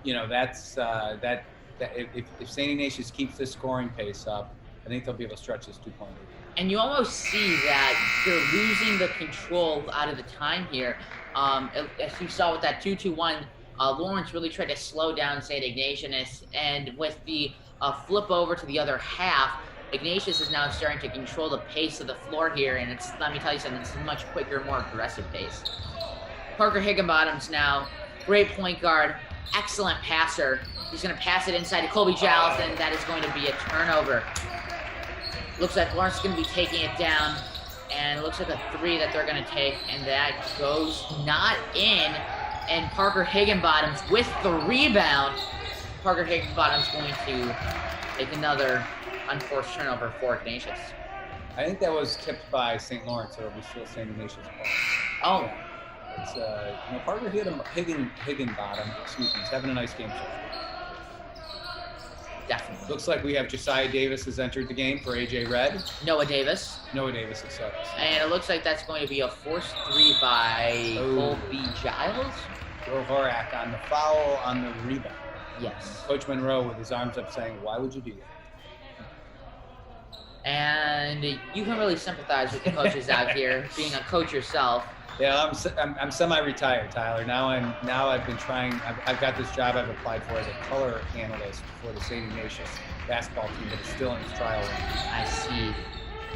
You know, that's that if St. Ignatius keeps this scoring pace up, I think they'll be able to stretch this 2-point lead. And you almost see that they're losing the control out of the time here. As you saw with that 2-2-1, Laurence really tried to slow down St. Ignatius, and with the flip over to the other half, Ignatius is now starting to control the pace of the floor here, and it's, let me tell you something, it's a much quicker, more aggressive pace. Parker Higginbottom's now great point guard, excellent passer. He's going to pass it inside to Colby Giles, and that is going to be a turnover. Looks like Laurence is going to be taking it down, and it looks like a 3 that they're going to take, and that goes not in. And Parker Higginbottom's with the rebound. Parker Higginbottom's going to take another unforced turnover for Ignatius. I think that was tipped by St. Laurence, or it was still St. Ignatius' ball. Oh. Yeah. It's, you know, Parker Higginbottom, excuse me, is having a nice game so far. Definitely. Looks like we have Josiah Davis has entered the game for AJ Red. Noah Davis. Noah Davis accepts. And it looks like that's going to be a forced 3 by Colby Giles. Will Horak on the foul on the rebound. Yes. Coach Monroe with his arms up saying, why would you do that? And you can really sympathize with the coaches out here, being a coach yourself. Yeah, I'm semi-retired, Tyler. Now I've been trying. I've got this job I've applied for as a color analyst for the St. Ignatius basketball team, but it's still in its trial run. I see.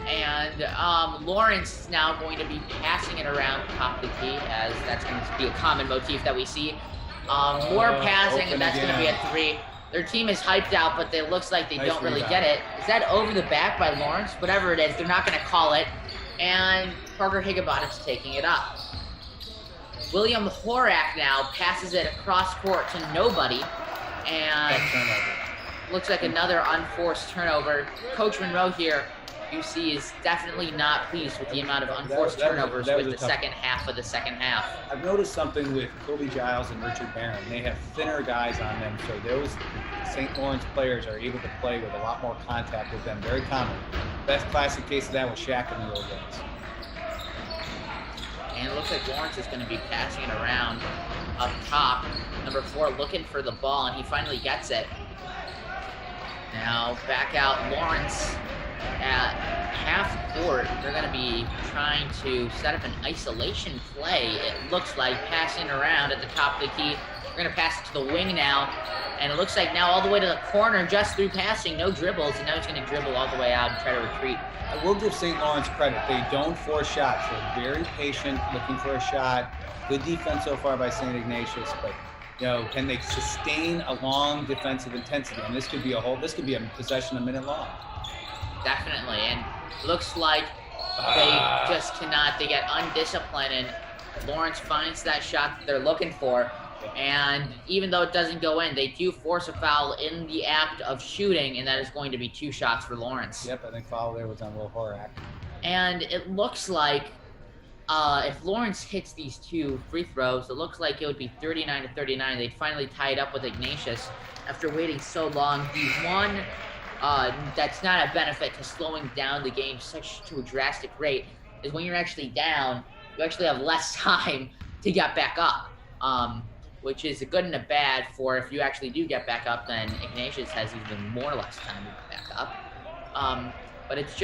And Laurence is now going to be passing it around top of the key, as that's going to be a common motif that we see. More passing, and that's going to be a 3. Their team is hyped out, but it looks like they don't really get it. Is that over the back by Laurence? Whatever it is, they're not going to call it. And Parker Higginbottom's taking it up. William Horak now passes it across court to nobody. And looks like another unforced turnover. Coach Monroe here, you see, is definitely not pleased with the amount of unforced turnovers with the second half of the second half. I've noticed something with Colby Giles and Richard Barron. They have thinner guys on them, so those St. Lawrence players are able to play with a lot more contact with them. Very common. Best classic case of that was Shaq in the old days. And it looks like Laurence is going to be passing it around up top. Number 4 looking for the ball, and he finally gets it. Now back out Laurence at half court. They're going to be trying to set up an isolation play. It looks like passing around at the top of the key. We're going to pass it to the wing now. And it looks like now all the way to the corner just through passing, no dribbles. And now he's going to dribble all the way out and try to retreat. I will give St. Lawrence credit. They don't force shots. They're very patient, looking for a shot. Good defense so far by St. Ignatius, but you know, can they sustain a long defensive intensity? And this could be a possession a minute long. Definitely, and looks like they just cannot. They get undisciplined, and Laurence finds that shot that they're looking for. And even though it doesn't go in, they do force a foul in the act of shooting, and that is going to be 2 shots for Laurence. Yep, I think foul there was on Will Horak. And it looks like if Laurence hits these 2 free throws, it looks like it would be 39-39. They'd finally tie it up with Ignatius after waiting so long. The one that's not a benefit to slowing down the game to a drastic rate is when you're actually down, you actually have less time to get back up, which is a good and a bad for if you actually do get back up, then Ignatius has even more less time to get back up. But it's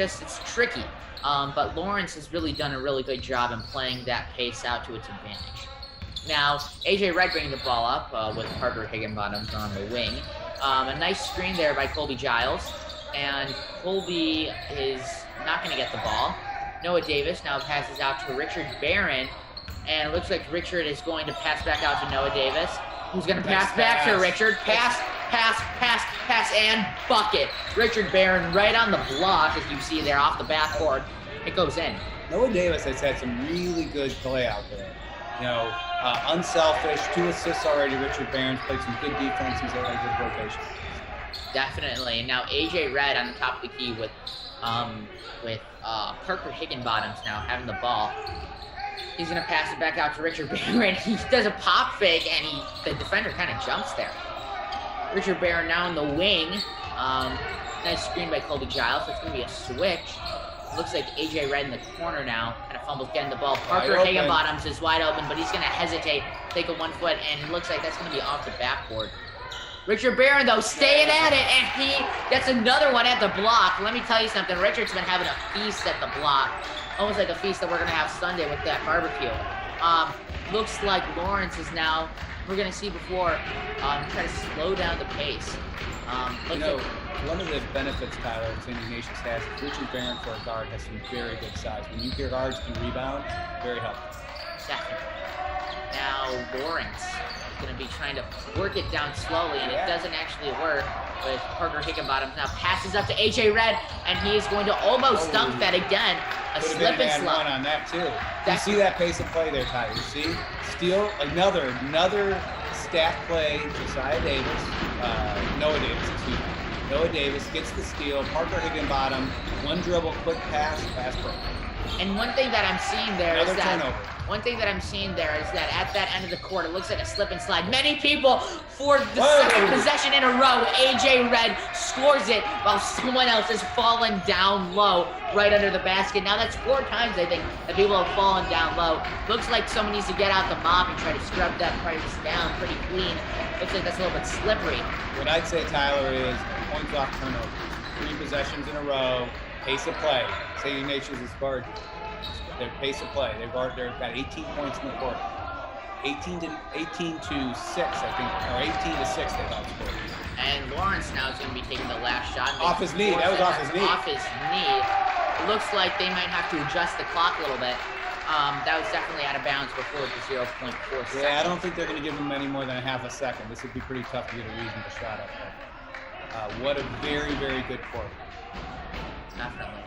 tricky. But Laurence has really done a really good job in playing that pace out to its advantage. Now, AJ Red bringing the ball up with Parker Higginbottom on the wing. A nice screen there by Colby Giles. And Colby is not going to get the ball. Noah Davis now passes out to Richard Barron. And it looks like Richard is going to pass back out to Noah Davis, who's going to pass back to Richard. Pass, and bucket. Richard Barron right on the block, as you see there off the backboard. It goes in. Noah Davis has had some really good play out there. You know, unselfish, 2 assists already. Richard Barron's played some good defense. He's had a good rotation. Definitely. And now AJ Red on the top of the key with Parker Higginbottom's now having the ball. He's going to pass it back out to Richard Barron. He does a pop fake, and the defender kind of jumps there. Richard Barron now in the wing. Nice screen by Colby Giles. It's going to be a switch. Looks like AJ Red in the corner now, kind of fumbles getting the ball. Parker Higginbottoms is wide open, but he's going to hesitate, take a 1 foot, and it looks like that's going to be off the backboard. Richard Barron, though, staying at it, and he gets another one at the block. Let me tell you something. Richard's been having a feast at the block, almost like a feast that we're going to have Sunday with that barbecue. Looks like Laurence is now, we're going to see before, try to slow down the pace. You know, one of the benefits, Tyler, St. Ignatius has is Richard Barron for a guard has some very good size. When your guards can rebound, very helpful. Definitely. Now, Laurence is going to be trying to work it down slowly, and it doesn't actually work with Parker Higginbottoms. Now passes up to A.J. Red, and he is going to almost dunk that again. A slip and slide. On that, too. You see that pace of play there, Tyler. You see? Steal, another stack play, Josiah Davis, Noah Davis, excuse me. Noah Davis gets the steal, Parker Higginbottom, one dribble, quick pass, fast break. And one thing that I'm seeing there Another is that turnover. One thing that I'm seeing there is that at that end of the court, it looks like a slip and slide. Many people for the second possession in a row. AJ Red scores it while someone else has fallen down low right under the basket. Now that's 4 times, I think, that people have fallen down low. Looks like someone needs to get out the mop and try to scrub that price down pretty clean. Looks like that's a little bit slippery. What I'd say, Tyler, is points off turnovers. 3 possessions in a row, pace of play. St. Ignatius has scored their pace of play. They've got 18 points in the quarter. 18 to 6, I think, or 18 to 6 they've outscored. And Laurence now is going to be taking the last shot. Off his knee. That was off his knee. Off his knee. It looks like they might have to adjust the clock a little bit. That was definitely out of bounds before the 0.4 seconds. Yeah, I don't think they're going to give him any more than a half a second. This would be pretty tough to get a reasonable shot up there. What a very, very good quarter. Definitely.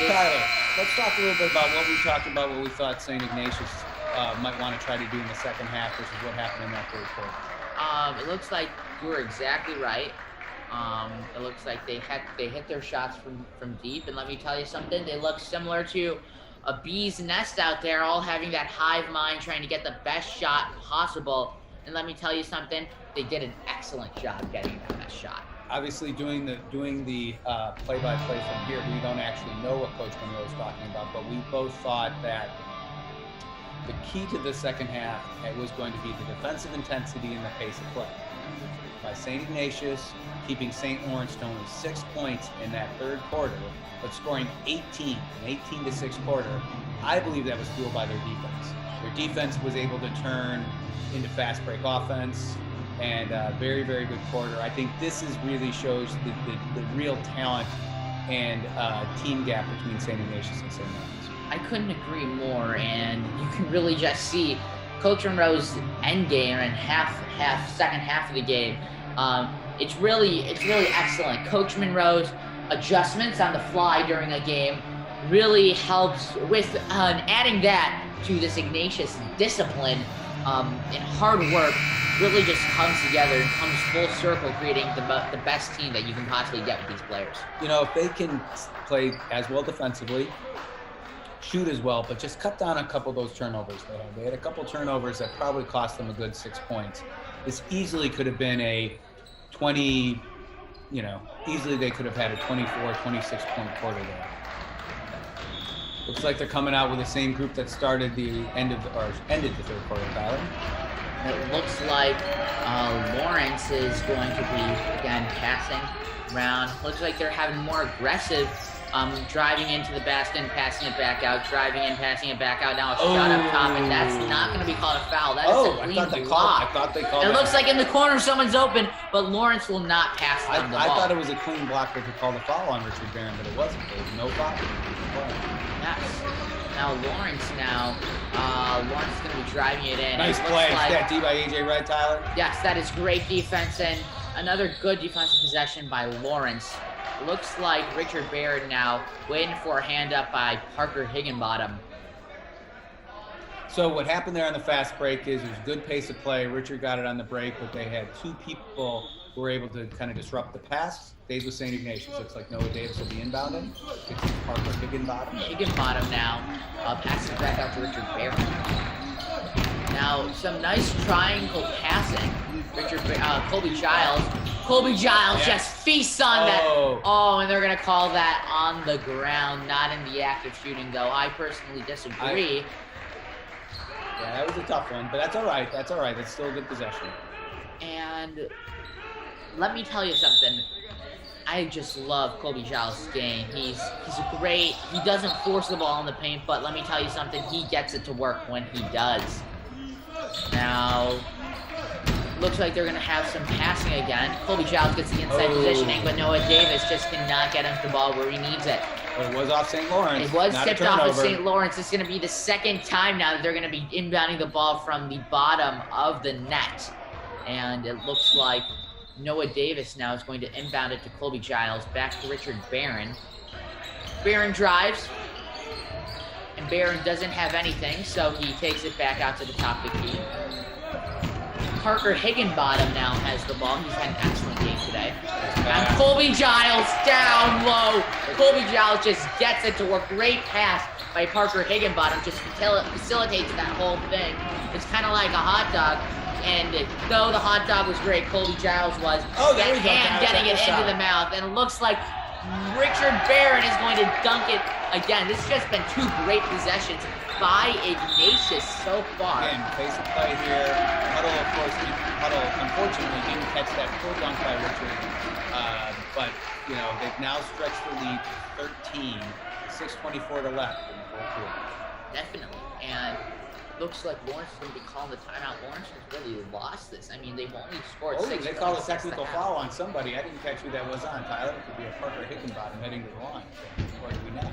Tyler, let's talk a little bit about what we talked about, what we thought St. Ignatius might want to try to do in the second half versus what happened in that third quarter. It looks like you were exactly right. It looks like they hit their shots from deep, and let me tell you something, they look similar to a bee's nest out there, all having that hive mind, trying to get the best shot possible. And let me tell you something, they did an excellent job getting that best shot. Obviously, doing the play-by-play from here, we don't actually know what Coach Monroe is talking about, but we both thought that the key to the second half was going to be the defensive intensity and the pace of play. By St. Ignatius keeping St. Laurence to only 6 points in that third quarter, but scoring 18, an 18 to 6 quarter, I believe that was fueled by their defense. Their defense was able to turn into fast break offense, and very, very good quarter. I think this really shows the real talent and team gap between St. Ignatius and St. Laurence. I couldn't agree more, and you can really just see Coach Monroe's end game and second half of the game. It's really excellent. Coach Monroe's adjustments on the fly during a game really helps with adding that to this Ignatius discipline and hard work. Really just comes together and comes full circle, creating the best team that you can possibly get with these players. You know, if they can play as well defensively, shoot as well, but just cut down a couple of those turnovers they had. They had a couple turnovers that probably cost them a good 6 points. This easily could have been a 20, easily they could have had a 24, 26 point quarter there. Looks like they're coming out with the same group that started ended the third quarter, Tyler. It looks like Laurence is going to be, again, passing around. Looks like they're having more aggressive driving into the basket and passing it back out, driving in, passing it back out. Now a shot up top, and that's not going to be called a foul. That is a clean block. I thought they called it. It looks like in the corner someone's open, but Laurence will not pass them the ball. I thought it was a clean block that they called a foul on Richard Barron, but it wasn't. There was no foul. Yes. Now Laurence Laurence is going to be driving it in. Nice play. That D by AJ Red, Tyler. Yes, that is great defense, and another good defensive possession by Laurence. Looks like Richard Barron now waiting for a hand up by Parker Higginbottom. So what happened there on the fast break is it was good pace of play. Richard got it on the break, but they had 2 people who were able to kind of disrupt the pass. Stays with St. Ignatius. Looks like Noah Davis will be inbounding. Gets to Parker Higginbottom. Higginbottom now passes back out to Richard Barron. Now some nice triangle passing. Colby Giles. Colby Giles just feasts on that. Oh, and they're going to call that on the ground, not in the act of shooting, though. I personally disagree. Yeah, that was a tough one, but that's all right. That's all right. That's still a good possession. And let me tell you something. I just love Colby Giles' game. He's great. He doesn't force the ball in the paint, but let me tell you something. He gets it to work when he does. Now, looks like they're going to have some passing again. Colby Giles gets the inside positioning, but Noah Davis just cannot get him the ball where he needs it. But it was off St. Lawrence. It was tipped off of St. Lawrence. It's going to be the second time now that they're going to be inbounding the ball from the bottom of the net. And it looks like Noah Davis now is going to inbound it to Colby Giles, back to Richard Barron. Barron drives, and Barron doesn't have anything, so he takes it back out to the top of the key. Parker Higginbottom now has the ball. He's had an excellent game today. And Colby Giles down low. Colby Giles just gets it to work. Great pass by Parker Higginbottom. Just facilitates that whole thing. It's kind of like a hot dog. And though the hot dog was great, Colby Giles was getting it into the mouth. And it looks like Richard Barron is going to dunk it again. This has just been two great possessions by Ignatius so far. And pace of play here. Huddle, of course, unfortunately didn't catch that full dunk by Richard. But, you know, they've now stretched the lead 13, 6:24 to left in the fourth quarter. Definitely. And looks like Laurence is going to be calling the timeout. Laurence has really lost this. I mean, they've only scored 6 they called a technical foul on somebody. I didn't catch who that was on, Tyler. It could be a Parker Higginbottom heading to the line. What do we know?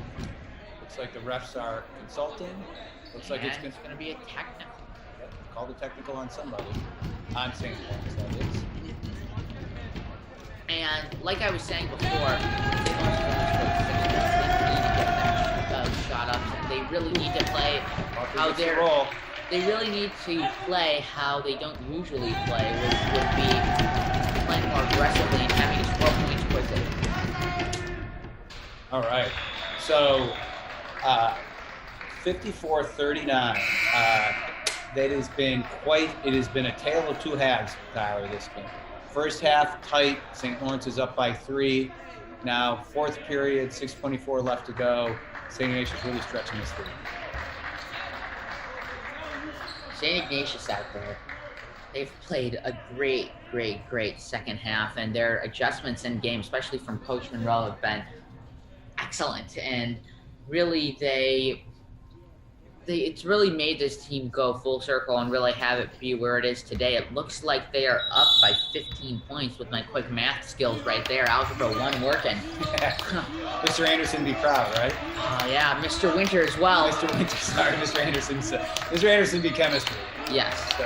Looks like the refs are consulting. Looks like it's going to be a technical. Yep, called a technical on somebody. On St. Lawrence, that is. And like I was saying before, St. Lawrence has only scored 6 points. They need to get that shot up, and they really need to play how they really need to play how they don't usually play, which would be playing more aggressively and having to score points quickly. All right. So, 54-39. It has been a tale of two halves, Tyler, this game. First half, tight. St. Lawrence is up by 3. Now, fourth period, 6:24 left to go. St. Ignatius really stretching this lead. St. Ignatius out there, they've played a great second half, and their adjustments in game, especially from Coach Monroe, have been excellent. And really, it's really made this team go full circle and really have it be where it is today. It looks like they are up by 15 points with my quick math skills right there. Algebra 1 working. Mr. Anderson be proud, right? Yeah, Mr. Winter as well. Mr. Winter, sorry, Mr. Anderson. Mr. Anderson be chemistry. Yes. So,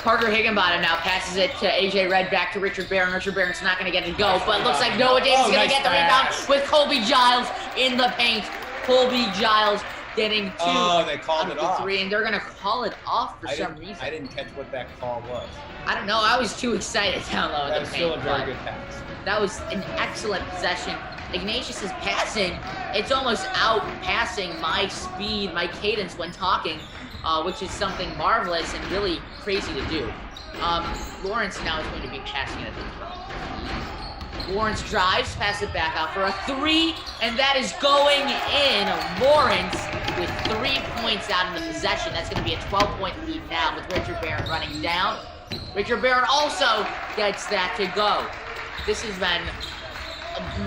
Parker Higginbottom now passes it to AJ Red, back to Richard Barron. Richard Barron's not going to get it to go, but it looks like Noah Davis is going to get the rebound with Colby Giles in the paint. Colby Giles getting 2 they called it off. 3, and they're going to call it off for some reason. I didn't catch what that call was. I don't know. I was too excited down low in the paint. That was still a very good pass. That was an excellent possession. Ignatius is passing. It's almost out passing my speed, my cadence when talking, which is something marvelous and really crazy to do. Laurence now is going to be passing it at the top. Laurence drives, pass it back out for a 3, and that is going in. Laurence with 3 points out in the possession. That's going to be a 12-point lead now with Richard Barron running down. Richard Barron also gets that to go. This has been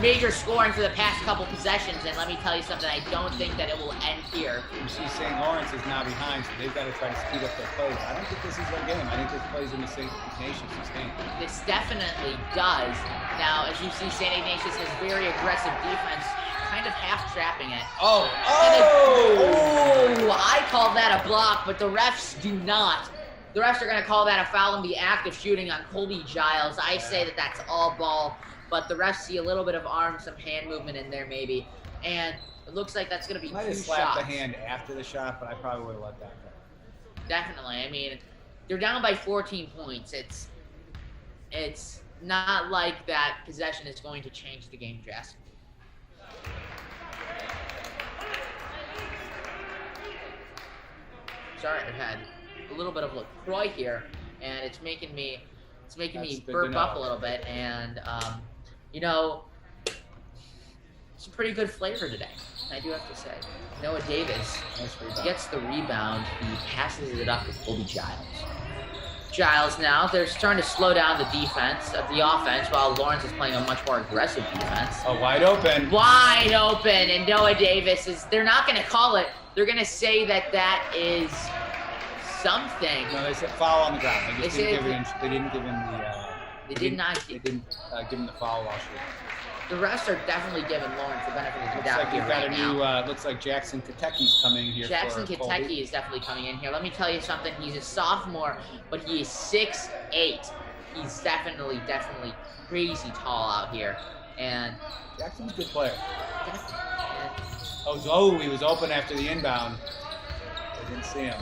major scoring for the past couple possessions, and let me tell you something, I don't think that it will end here. You see St. Lawrence is now behind, so they've got to try to speed up their plays. I don't think this is their game. I think this plays into St. Ignatius' game. This definitely does. Now, as you see, St. Ignatius has very aggressive defense, kind of half trapping it. I call that a block, but the refs do not. The refs are going to call that a foul in the act of shooting on Colby Giles. I say that that's all ball, but the refs see a little bit of arm, some hand movement in there maybe, and it looks like that's going to be 2 shots. I might have slapped the hand after the shot, but I probably would have let that go. Definitely. I mean, they're down by 14 points. It's not like that possession is going to change the game drastically. Sorry, I've had a little bit of LaCroix here, and it's making me It's making That's me good to burp up a know. little bit, and you know, it's a pretty good flavor today. I do have to say. Noah Davis gets the rebound. He passes it up to Kobe Giles. Giles now, they're starting to slow down the defense, the offense, while Laurence is playing a much more aggressive defense. Oh, wide open. Wide open, and Noah Davis is, they're not going to call it. They're going to say that that is something. No, they said foul on the ground. They didn't give him They did not. They didn't give him the foul while shooting. The rest are definitely giving Laurence the benefit of the doubt. Looks like here you've got right a new, now. looks like Jackson Kentucky's coming here. Jackson for Kentucky Colby. is definitely coming in here. Let me tell you something. He's a sophomore, but he is 6'8". He's definitely crazy tall out here. And Jackson's a good player. definitely. Oh, he was open after the inbound. I didn't see him.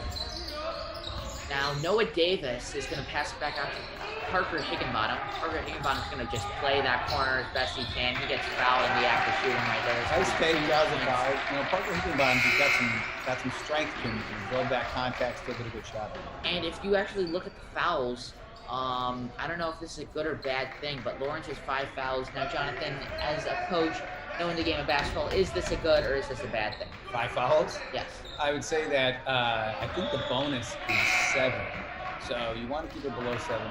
Now Noah Davis is going to pass it back out to Parker Higginbottom. Parker Higginbottom's going to just play that corner as best he can. He gets fouled in the act of shooting right there. Nice take, draws a foul. You know, Parker Higginbottom, he's got some strength to him. He drove that contact, still did a good shot. And if you actually look at the fouls, I don't know if this is a good or bad thing, but Laurence has 5 fouls. Now, Jonathan, as a coach, knowing the game of basketball, is this a good or is this a bad thing? 5 fouls? Yes. I would say that I think the bonus is 7. So you want to keep it below 7 if you can.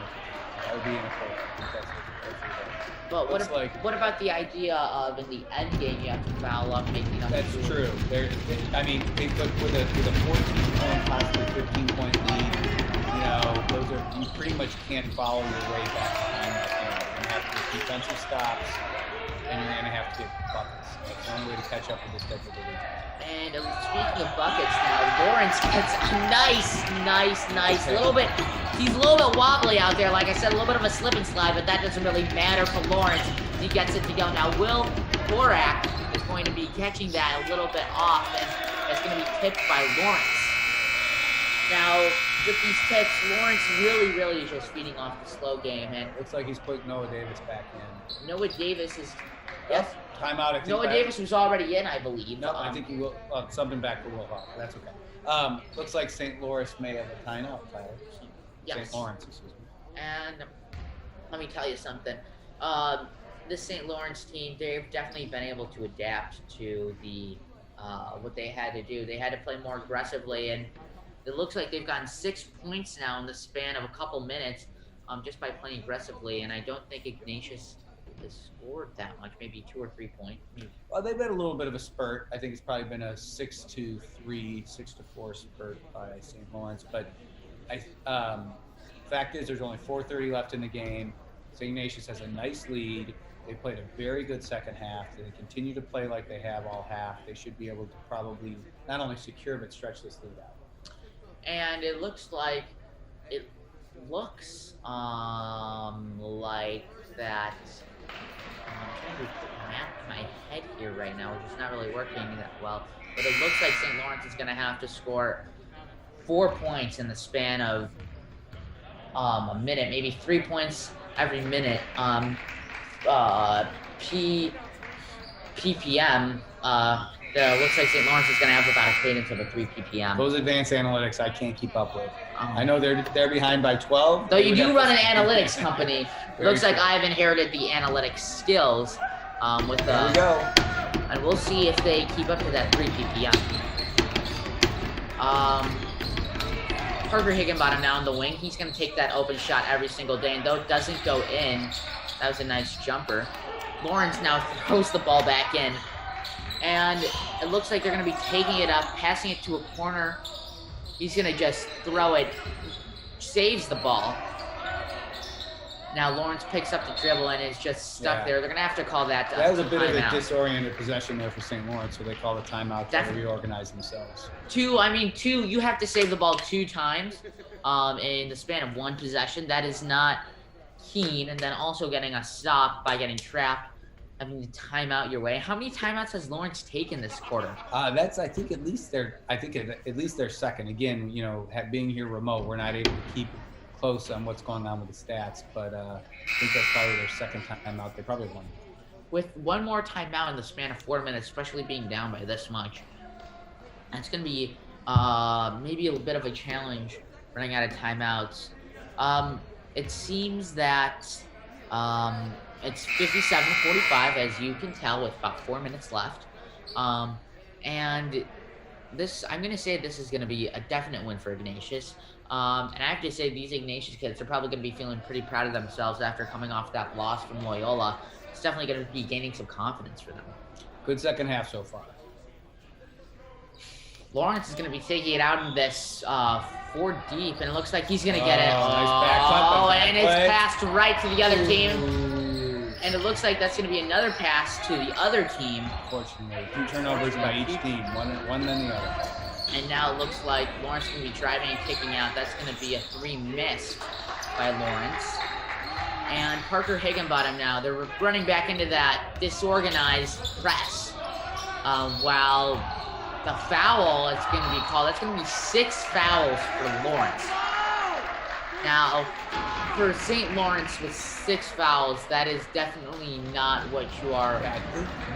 That would be inappropriate. I think that's what But what about the idea of in the end game you have to foul up, making up? That's true. I mean, they put with a 14-point, possibly 15-point lead. You know, you pretty much can't follow your way back behind that game. You're gonna have to get defensive stops, and you're gonna have to get buckets. That's the only way to catch up with this type of league. And speaking of buckets now, Laurence gets a nice little bit. He's a little bit wobbly out there. Like I said, a little bit of a slip and slide, but that doesn't really matter for Laurence. He gets it to go. Now, Will Borak is going to be catching that a little bit off, and it's going to be tipped by Laurence. Now, with these tips, Laurence really is just feeding off the slow game. And looks like he's putting Noah Davis back in. Noah Davis is... Yes. Timeout. I think Noah Davis was already in, I believe. No, I think he will. Something back for Will Hawk. That's okay. Looks like St. Lawrence may have a timeout, Tyler. Yes. St. Lawrence, excuse me. And let me tell you something. This St. Lawrence team, they've definitely been able to adapt to the what they had to do. They had to play more aggressively, and it looks like they've gotten 6 points now in the span of a couple minutes, just by playing aggressively. And I don't think Ignatius has scored that much, maybe 2 or 3 points. Well, they've had a little bit of a spurt. I think it's probably been a 6-3, 6-4 spurt by St. Lawrence. But fact is, there's only 4:30 left in the game. St. Ignatius has a nice lead. They played a very good second half. They continue to play like they have all half. They should be able to probably not only secure but stretch this lead out. And it looks like that. I'm trying to put math in my head here right now, which is not really working that well. But it looks like St. Lawrence is going to have to score 4 points in the span of a minute, maybe 3 points every minute. PPM. It looks like St. Lawrence is going to have about a cadence of a 3 ppm. Those advanced analytics I can't keep up with. I know they're behind by 12. Though you do run an analytics company. Looks like I've inherited the analytics skills. There we go. And we'll see if they keep up to that 3 ppm. Parker Higginbottom now in the wing. He's going to take that open shot every single day, and though it doesn't go in, that was a nice jumper. Laurence now throws the ball back in. And it looks like they're going to be taking it up, passing it to a corner. He's going to just throw it, saves the ball. Now Laurence picks up the dribble and is just stuck there. They're going to have to call that That was a bit of a timeout. disoriented possession there for St. Lawrence, so they call the timeout to reorganize themselves. You have to save the ball 2 times in the span of 1 possession. That is not keen. And then also getting a stop by getting trapped, having to time out your way. How many timeouts has Laurence taken this quarter? That's I think at least their second. Again, being here remote, we're not able to keep close on what's going on with the stats, but I think that's probably their second timeout. They probably won. With one more timeout in the span of 4 minutes, especially being down by this much, that's going to be maybe a bit of a challenge running out of timeouts. it seems that it's 57-45, as you can tell, with about 4 minutes left. And this, I'm going to say this is going to be a definite win for Ignatius. And I have to say, these Ignatius kids are probably going to be feeling pretty proud of themselves after coming off that loss from Loyola. It's definitely going to be gaining some confidence for them. Good second half so far. Laurence is going to be taking it out in this 4 deep, and it looks like he's going to get it. Nice back and it's passed right to the other team. Ooh. And it looks like that's going to be another pass to the other team. Fortunately, 2 turnovers by each team, one than the other. And now it looks like Laurence is going to be driving and kicking out. That's going to be a 3 missed by Laurence. And Parker Higginbottom now, they're running back into that disorganized press. While the foul is going to be called, that's going to be 6 fouls for Laurence. Now, for St. Lawrence with 6 fouls, that is definitely not what you are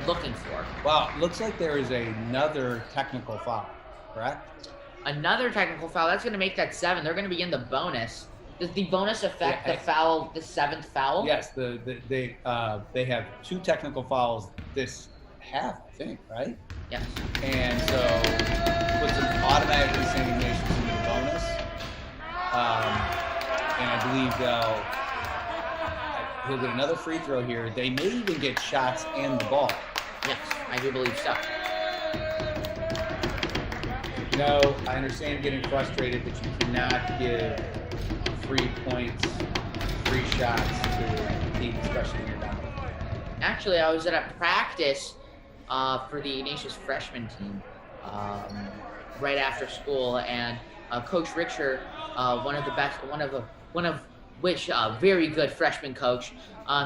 looking for. Wow, looks like there is another technical foul, correct? Another technical foul, that's going to make that 7. They're going to be in the bonus. Does the bonus affect the foul, the 7th foul? Yes, they have 2 technical fouls this half, I think, right? Yes. And so puts them automatically St. Ignatius into the bonus. And I believe he'll get another free throw here. They may even get shots and the ball. Yes, I do believe so. You know, I understand getting frustrated that you cannot give free points, free shots to the team, especially when you're down. Actually, I was at a practice for the Ignatius freshman team right after school, and Coach Richter, one of which very good freshman coach,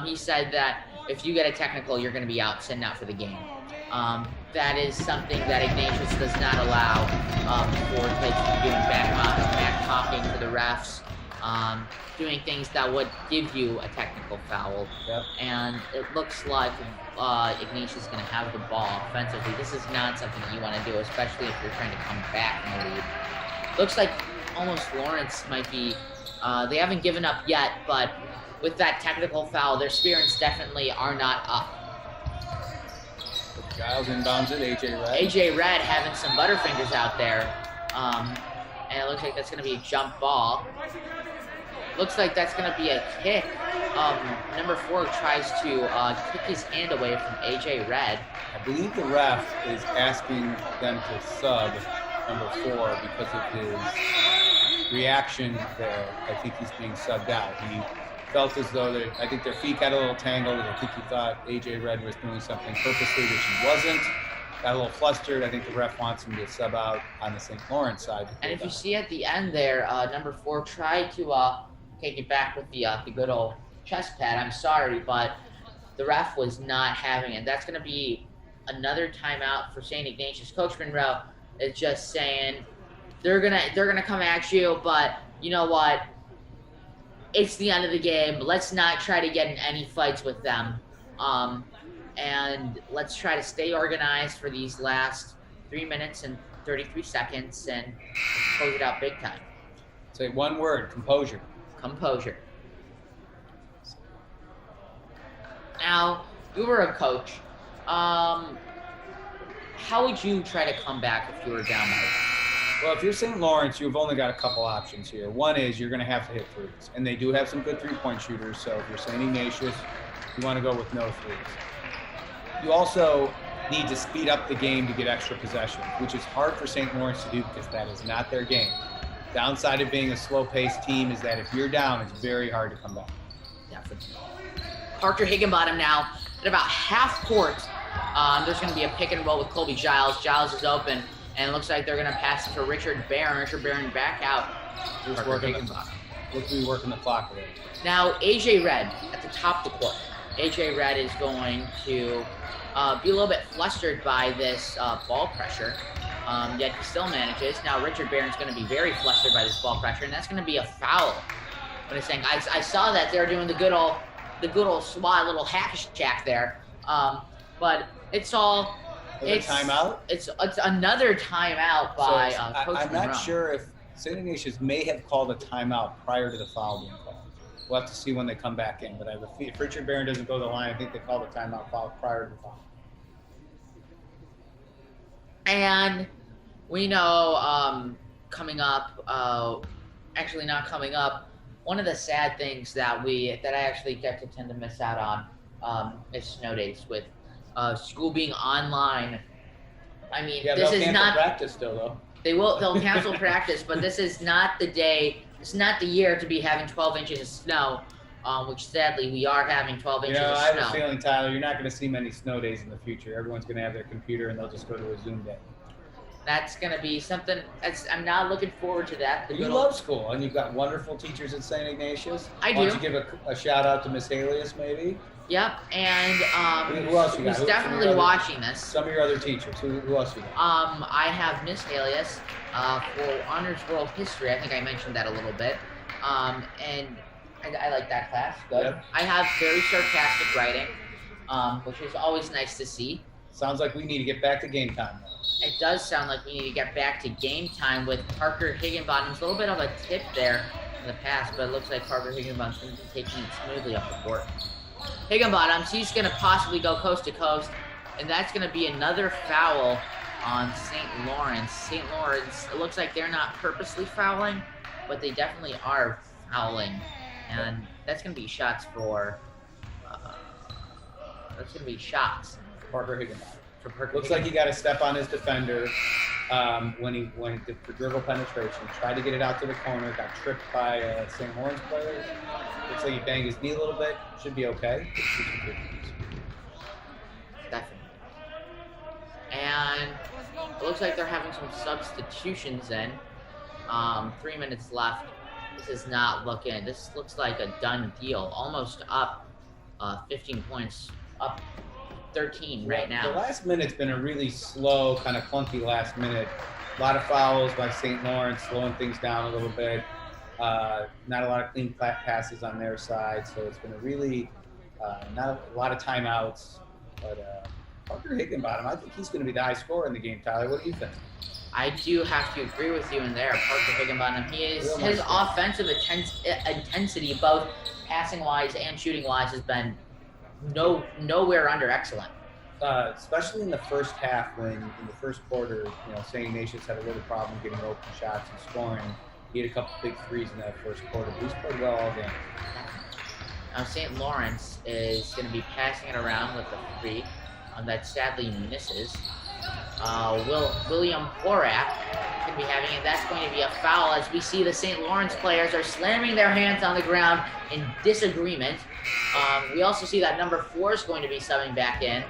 he said that if you get a technical, you're going to be sitting out for the game. That is something that Ignatius does not allow for kids to be doing back talking to the refs, doing things that would give you a technical foul. Yep. And it looks like Ignatius is going to have the ball offensively. This is not something that you want to do, especially if you're trying to come back in the lead. Looks like almost Laurence might be, they haven't given up yet, but with that technical foul, their spirits definitely are not up. Giles inbounds it, AJ Red. AJ Red having some butterfingers out there. And it looks like that's going to be a jump ball. Looks like that's going to be a kick. Number 4 tries to kick his hand away from AJ Red. I believe the ref is asking them to sub number 4 because of his reaction there. I think he's being subbed out. He felt as though I think their feet got a little tangled, and I think he thought AJ Red was doing something purposely, which he wasn't. Got a little flustered. I think the ref wants him to sub out on the St. Lawrence side. And if you see at the end there, number 4 tried to take it back with the good old chest pad. I'm sorry, but the ref was not having it. That's going to be another timeout for St. Ignatius. Coach Monroe is just saying they're gonna come at you, but you know what? It's the end of the game. Let's not try to get in any fights with them. And let's try to stay organized for these last 3 minutes and 33 seconds and close it out big time. Say one word: composure. Composure. Now, you were a coach. How would you try to come back if you were down by? Well, if you're St. Lawrence, you've only got a couple options here. One is you're going to have to hit threes, and they do have some good three-point shooters. So if you're St. Ignatius, you want to go with no threes. You also need to speed up the game to get extra possessions, which is hard for St. Lawrence to do because that is not their game. Downside of being a slow-paced team is that if you're down, it's very hard to come back. Definitely. Parker Higginbottom now at about half court. There's going to be a pick and roll with Colby Giles. Giles is open, and it looks like they're going to pass it to Richard Barron. Richard Barron back out. Looks to be working the clock already. Now, AJ Red at the top of the court. AJ Red is going to be a little bit flustered by this ball pressure, yet he still manages. Now, Richard Barron's going to be very flustered by this ball pressure, and that's going to be a foul. But it's saying, I saw that they're doing the good old SWAT little hack jack there, but it's all. It's timeout. It's another timeout by Coach I'm not Monroe. sure if St. Ignatius may have called a timeout prior to the foul being called. we'll have to see when they come back in. But if Richard Barron doesn't go to the line, I think they call the timeout prior to the foul. And we know coming up, actually not coming up, one of the sad things that I actually get to tend to miss out on is snow days with school being online. I mean, yeah, this is not practice still though. They'll cancel practice, but this is not the day. It's not the year to be having 12 inches of snow, which sadly we are having 12 inches of snow. I have a feeling, Tyler, you're not going to see many snow days in the future. Everyone's going to have their computer and they'll just go to a Zoom day. That's going to be something. I'm not looking forward to that. You love school, and you've got wonderful teachers at St. Ignatius. I do. Why don't you give a shout out to Miss Halius, maybe? Yep, and who else you got? Who's definitely watching this? Some of your other teachers. Who else you got? I have Miss Halius for Honors World History. I think I mentioned that a little bit. And I like that class. Good. Yep. I have very sarcastic writing, which is always nice to see. Sounds like we need to get back to game time. It does sound like we need to get back to game time with Parker Higginbottom's a little bit of a tip there in the past, but it looks like Parker Higginbottom's going to be taking it smoothly up the court. Higginbottom, he's going to possibly go coast to coast, and that's going to be another foul on St. Laurence. St. Laurence, it looks like they're not purposely fouling, but they definitely are fouling, and that's going to be shots for Parker Higginbottom. Looks like he got a step on his defender when he did for dribble penetration. Tried to get it out to the corner, got tripped by a St. Lawrence player. Looks like he banged his knee a little bit. Should be okay. Definitely. And it looks like they're having some substitutions in. 3 minutes left. This is not looking. This looks like a done deal. Almost up 15 points. Up 13 right now. The last minute's been a really slow, kind of clunky last minute. A lot of fouls by St. Lawrence, slowing things down a little bit. Not a lot of clean passes on their side, so it's been a really not a lot of timeouts. But Parker Higginbottom, I think he's going to be the high scorer in the game. Tyler, what do you think? I do have to agree with you in there. Parker Higginbottom, his offensive intensity, both passing-wise and shooting-wise, has been nowhere under excellent. Especially in the first half, when in the first quarter, St. Ignatius had a little problem getting open shots and scoring. He had a couple big threes in that first quarter, but he's played well all game. Now St. Lawrence is going to be passing it around with the three that sadly misses. William Horak going to be having it. That's going to be a foul as we see the St. Lawrence players are slamming their hands on the ground in disagreement. We also see that number 4 is going to be subbing back in.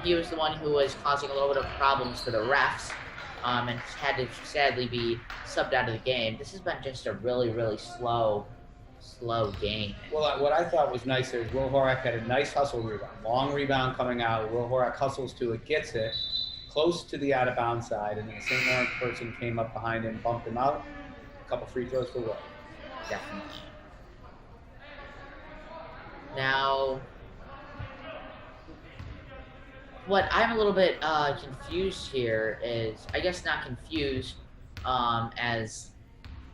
He was the one who was causing a little bit of problems for the refs and had to sadly be subbed out of the game. This has been just a really, really slow game. Well, what I thought was nice there is Will Horak had a nice hustle rebound. Long rebound coming out. Will Horak hustles to it, gets it, close to the out-of-bounds side, and then the St. Lawrence person came up behind him, bumped him out. A couple free throws for Will. Definitely. Now, what I'm a little bit confused here is, I guess not confused as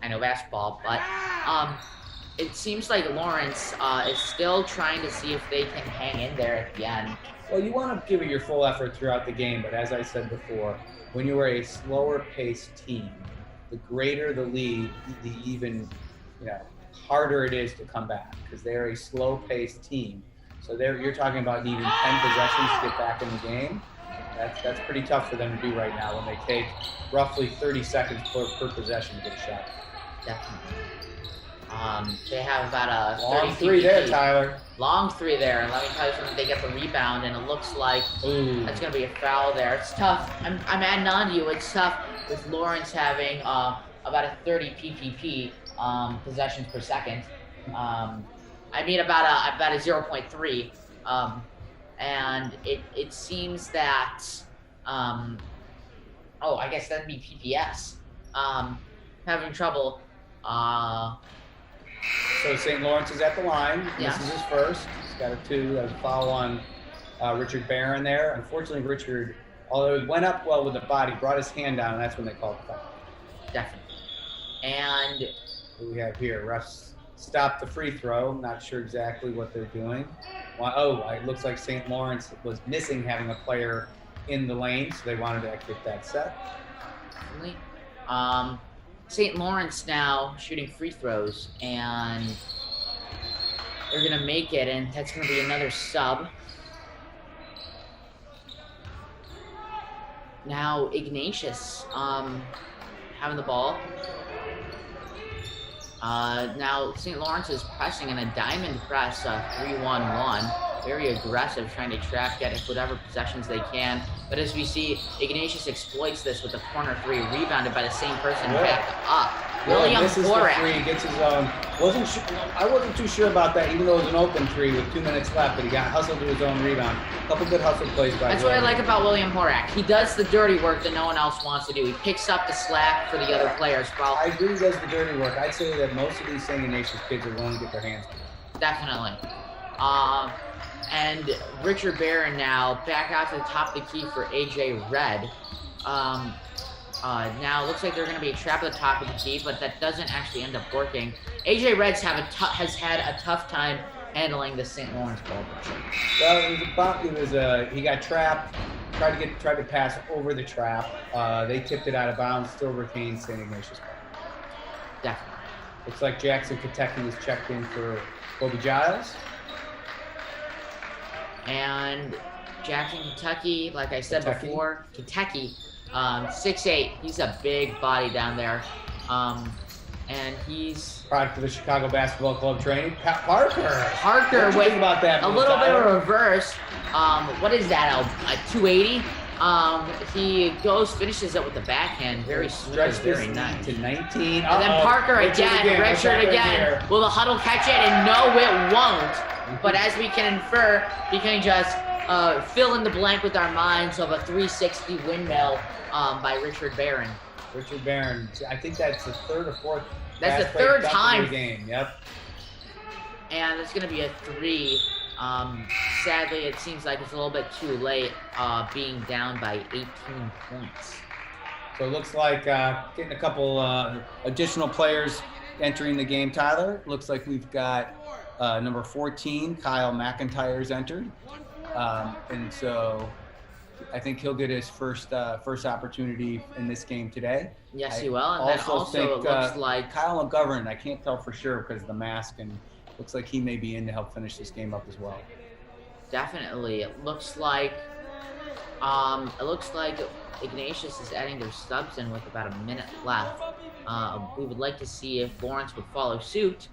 I know basketball, but it seems like Laurence is still trying to see if they can hang in there at the end. Well, you want to give it your full effort throughout the game, but as I said before, when you are a slower-paced team, the greater the lead, the even harder it is to come back because they're a slow-paced team. So you're talking about needing 10 possessions to get back in the game. That's pretty tough for them to do right now when they take roughly 30 seconds per possession to get a shot. Definitely. They have about a long three there, Tyler. Long three there, and let me tell you something. They get the rebound, and it looks like that's going to be a foul there. It's tough. I'm adding on to you. It's tough with Laurence having about a 30 PPP possessions per second. I mean about a 0.3, and it seems that I guess that'd be PPS. Having trouble. So St. Lawrence is at the line. Yeah. This is his first. He's got a 2. There's a foul on Richard Barron there. Unfortunately, Richard, although he went up well with the body, brought his hand down, and that's when they called the foul. Definitely. And what we have here, refs stop the free throw. I'm not sure exactly what they're doing. Oh, it looks like St. Lawrence was missing having a player in the lane, so they wanted to get that set. St. Lawrence now shooting free throws, and they're going to make it, and that's going to be another sub. Now Ignatius having the ball. Now St. Lawrence is pressing in a diamond press, 3-1-1. Very aggressive, trying to trap, get whatever possessions they can. But as we see, Ignatius exploits this with a corner three, rebounded by the same person back up. William Porak. Three, gets his own. I wasn't too sure about that, even though it was an open three with 2 minutes left, but he got hustled to his own rebound. A couple good hustle plays by That's what I like about William Porak. He does the dirty work that no one else wants to do. He picks up the slack for the other players. Well, I agree he does the dirty work. I'd say that most of these St. Ignatius kids are willing to get their hands dirty. Definitely. And Richard Barron now back out to the top of the key for AJ Red. Now it looks like they're going to be a trap at the top of the key, but that doesn't actually end up working. AJ Reds has had a tough time handling the St. Lawrence ball pressure. Well, he got trapped, tried to pass over the trap. They tipped it out of bounds, still retained St. Ignatius ball. Definitely. Looks like Jackson Kentucky was checked in for Kobe Giles. And Jackson Kentucky, like I said before, Kentucky, 6'8". He's a big body down there. And he's product of the Chicago Basketball Club training. Parker with about that a little bit of a reverse. What is that? A 280? He finishes it with the backhand. Very smooth, very nice. To 19. And then Parker again, Richard again. Will the huddle catch it? And no, it won't. But as we can infer, we can just fill in the blank with our minds of a 360 windmill by Richard Barron. Richard Barron. I think that's the third or fourth. That's the third time. Game. Yep. And it's going to be a 3. Sadly, it seems like it's a little bit too late, being down by 18 points. So it looks like getting a couple additional players entering the game, Tyler. Looks like we've got number 14, Kyle McIntyre's entered. And so I think he'll get his first opportunity in this game today. Yes, he will. And then also it looks like Kyle McGovern, I can't tell for sure because of the mask, and looks like he may be in to help finish this game up as well. Definitely. It looks like Ignatius is adding their subs in with about a minute left. We would like to see if Laurence would follow suit.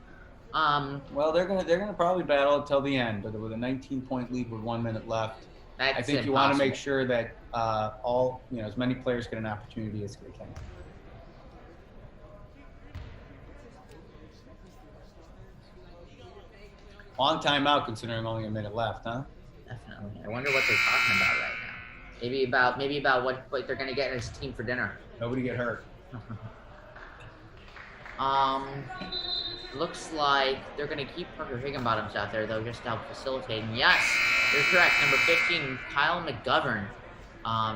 Well, they're gonna probably battle until the end, but with a 19-point lead with 1 minute left, I think you want to make sure that as many players get an opportunity as they can. Long timeout considering only a minute left, huh? Definitely. I wonder what they're talking about right now. Maybe about what they're gonna get as team for dinner. Nobody get hurt. Looks like they're gonna keep Parker Higginbottoms out there though, just to help facilitate. And yes, you're correct. Number 15, Kyle McGovern,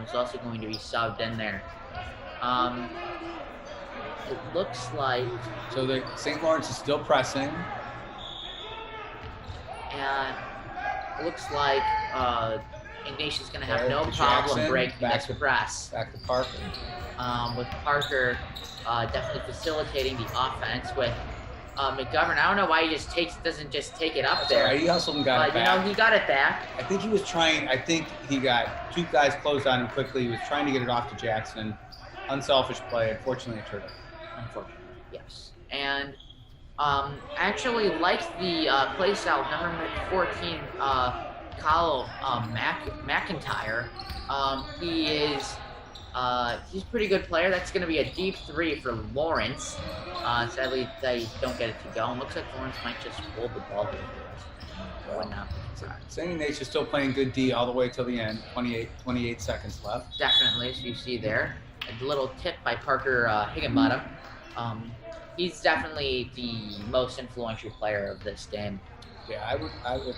is also going to be subbed in there. It looks like the St. Lawrence is still pressing. And it looks like Ignatius is going to have no problem breaking this press. Back to Parker. With Parker definitely facilitating the offense with McGovern. I don't know why he doesn't just take it up there. Right. He hustled and got it back. He got it back. I think he was trying. I think he got 2 guys closed on him quickly. He was trying to get it off to Jackson. Unselfish play. Unfortunately, it turned out. Unfortunately, yes. And actually like the play style number 14, Kyle McIntyre. He's a pretty good player. That's going to be a deep 3 for Laurence. Sadly, they don't get it to go. And looks like Laurence might just hold the ball here. St. Ignatius still playing good D all the way till the end. 28 seconds left. Definitely, as you see there. A little tip by Parker Higginbottom. He's definitely the most influential player of this game. Yeah, I would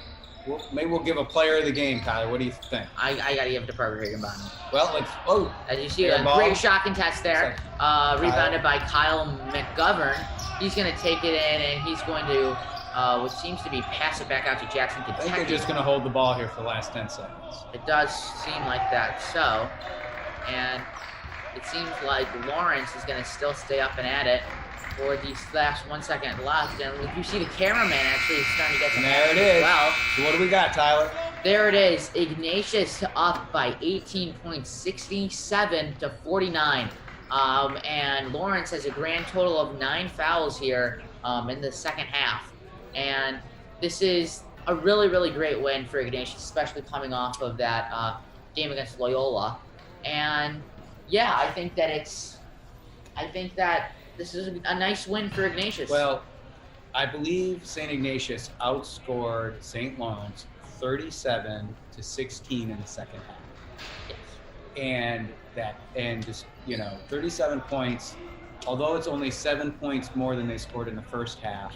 maybe we'll give a player of the game, Tyler. What do you think? I gotta give it to Parker Higginbottom. Well, let's. Oh, as you see, a great shot contest there. Rebounded by Kyle McGovern. He's gonna take it in, and he's going to, what seems to be, pass it back out to Jackson Kentucky. I think they're just gonna hold the ball here for the last 10 seconds. It does seem like that. So, and it seems like Laurence is gonna still stay up and at it for these last 1 second left, and you see the cameraman actually is starting to get some action as well. So what do we got, Tyler? There it is. Ignatius up by 18 points, 67 to 49. And Laurence has a grand total of 9 fouls here in the second half. And this is a really, really great win for Ignatius, especially coming off of that game against Loyola. And yeah, I think that this is a nice win for Ignatius. Well, I believe St. Ignatius outscored St. Laurence 37 to 16 in the second half. Yes. And just, 37 points, although it's only 7 points more than they scored in the first half,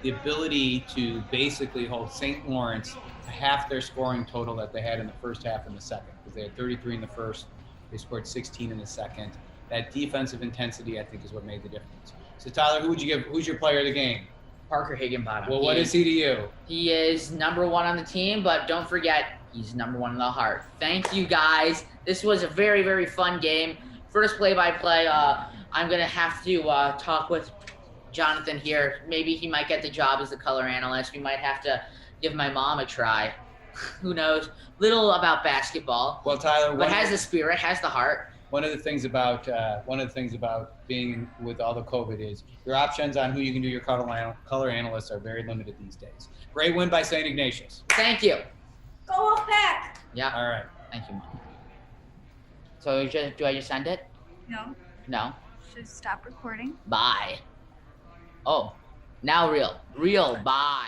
the ability to basically hold St. Lawrence to half their scoring total that they had in the first half and the second, because they had 33 in the first, they scored 16 in the second. That defensive intensity, I think, is what made the difference. So, Tyler, who's your player of the game? Parker Higginbottom. Well, what is he to you? He is number 1 on the team, but don't forget, he's number 1 in the heart. Thank you, guys. This was a very, very fun game. First play-by-play, I'm going to have to talk with Jonathan here. Maybe he might get the job as the color analyst. We might have to give my mom a try. Who knows? Little about basketball. Well, Tyler, but has the spirit, has the heart. One of the things about being with all the COVID is your options on who you can do your color analysts are very limited these days. Great win by St. Ignatius. Thank you. Go Wolfpack! Yeah. All right. Thank you, Mom. So do I just send it? No. No? Should stop recording. Bye. Oh, now real. Real, bye.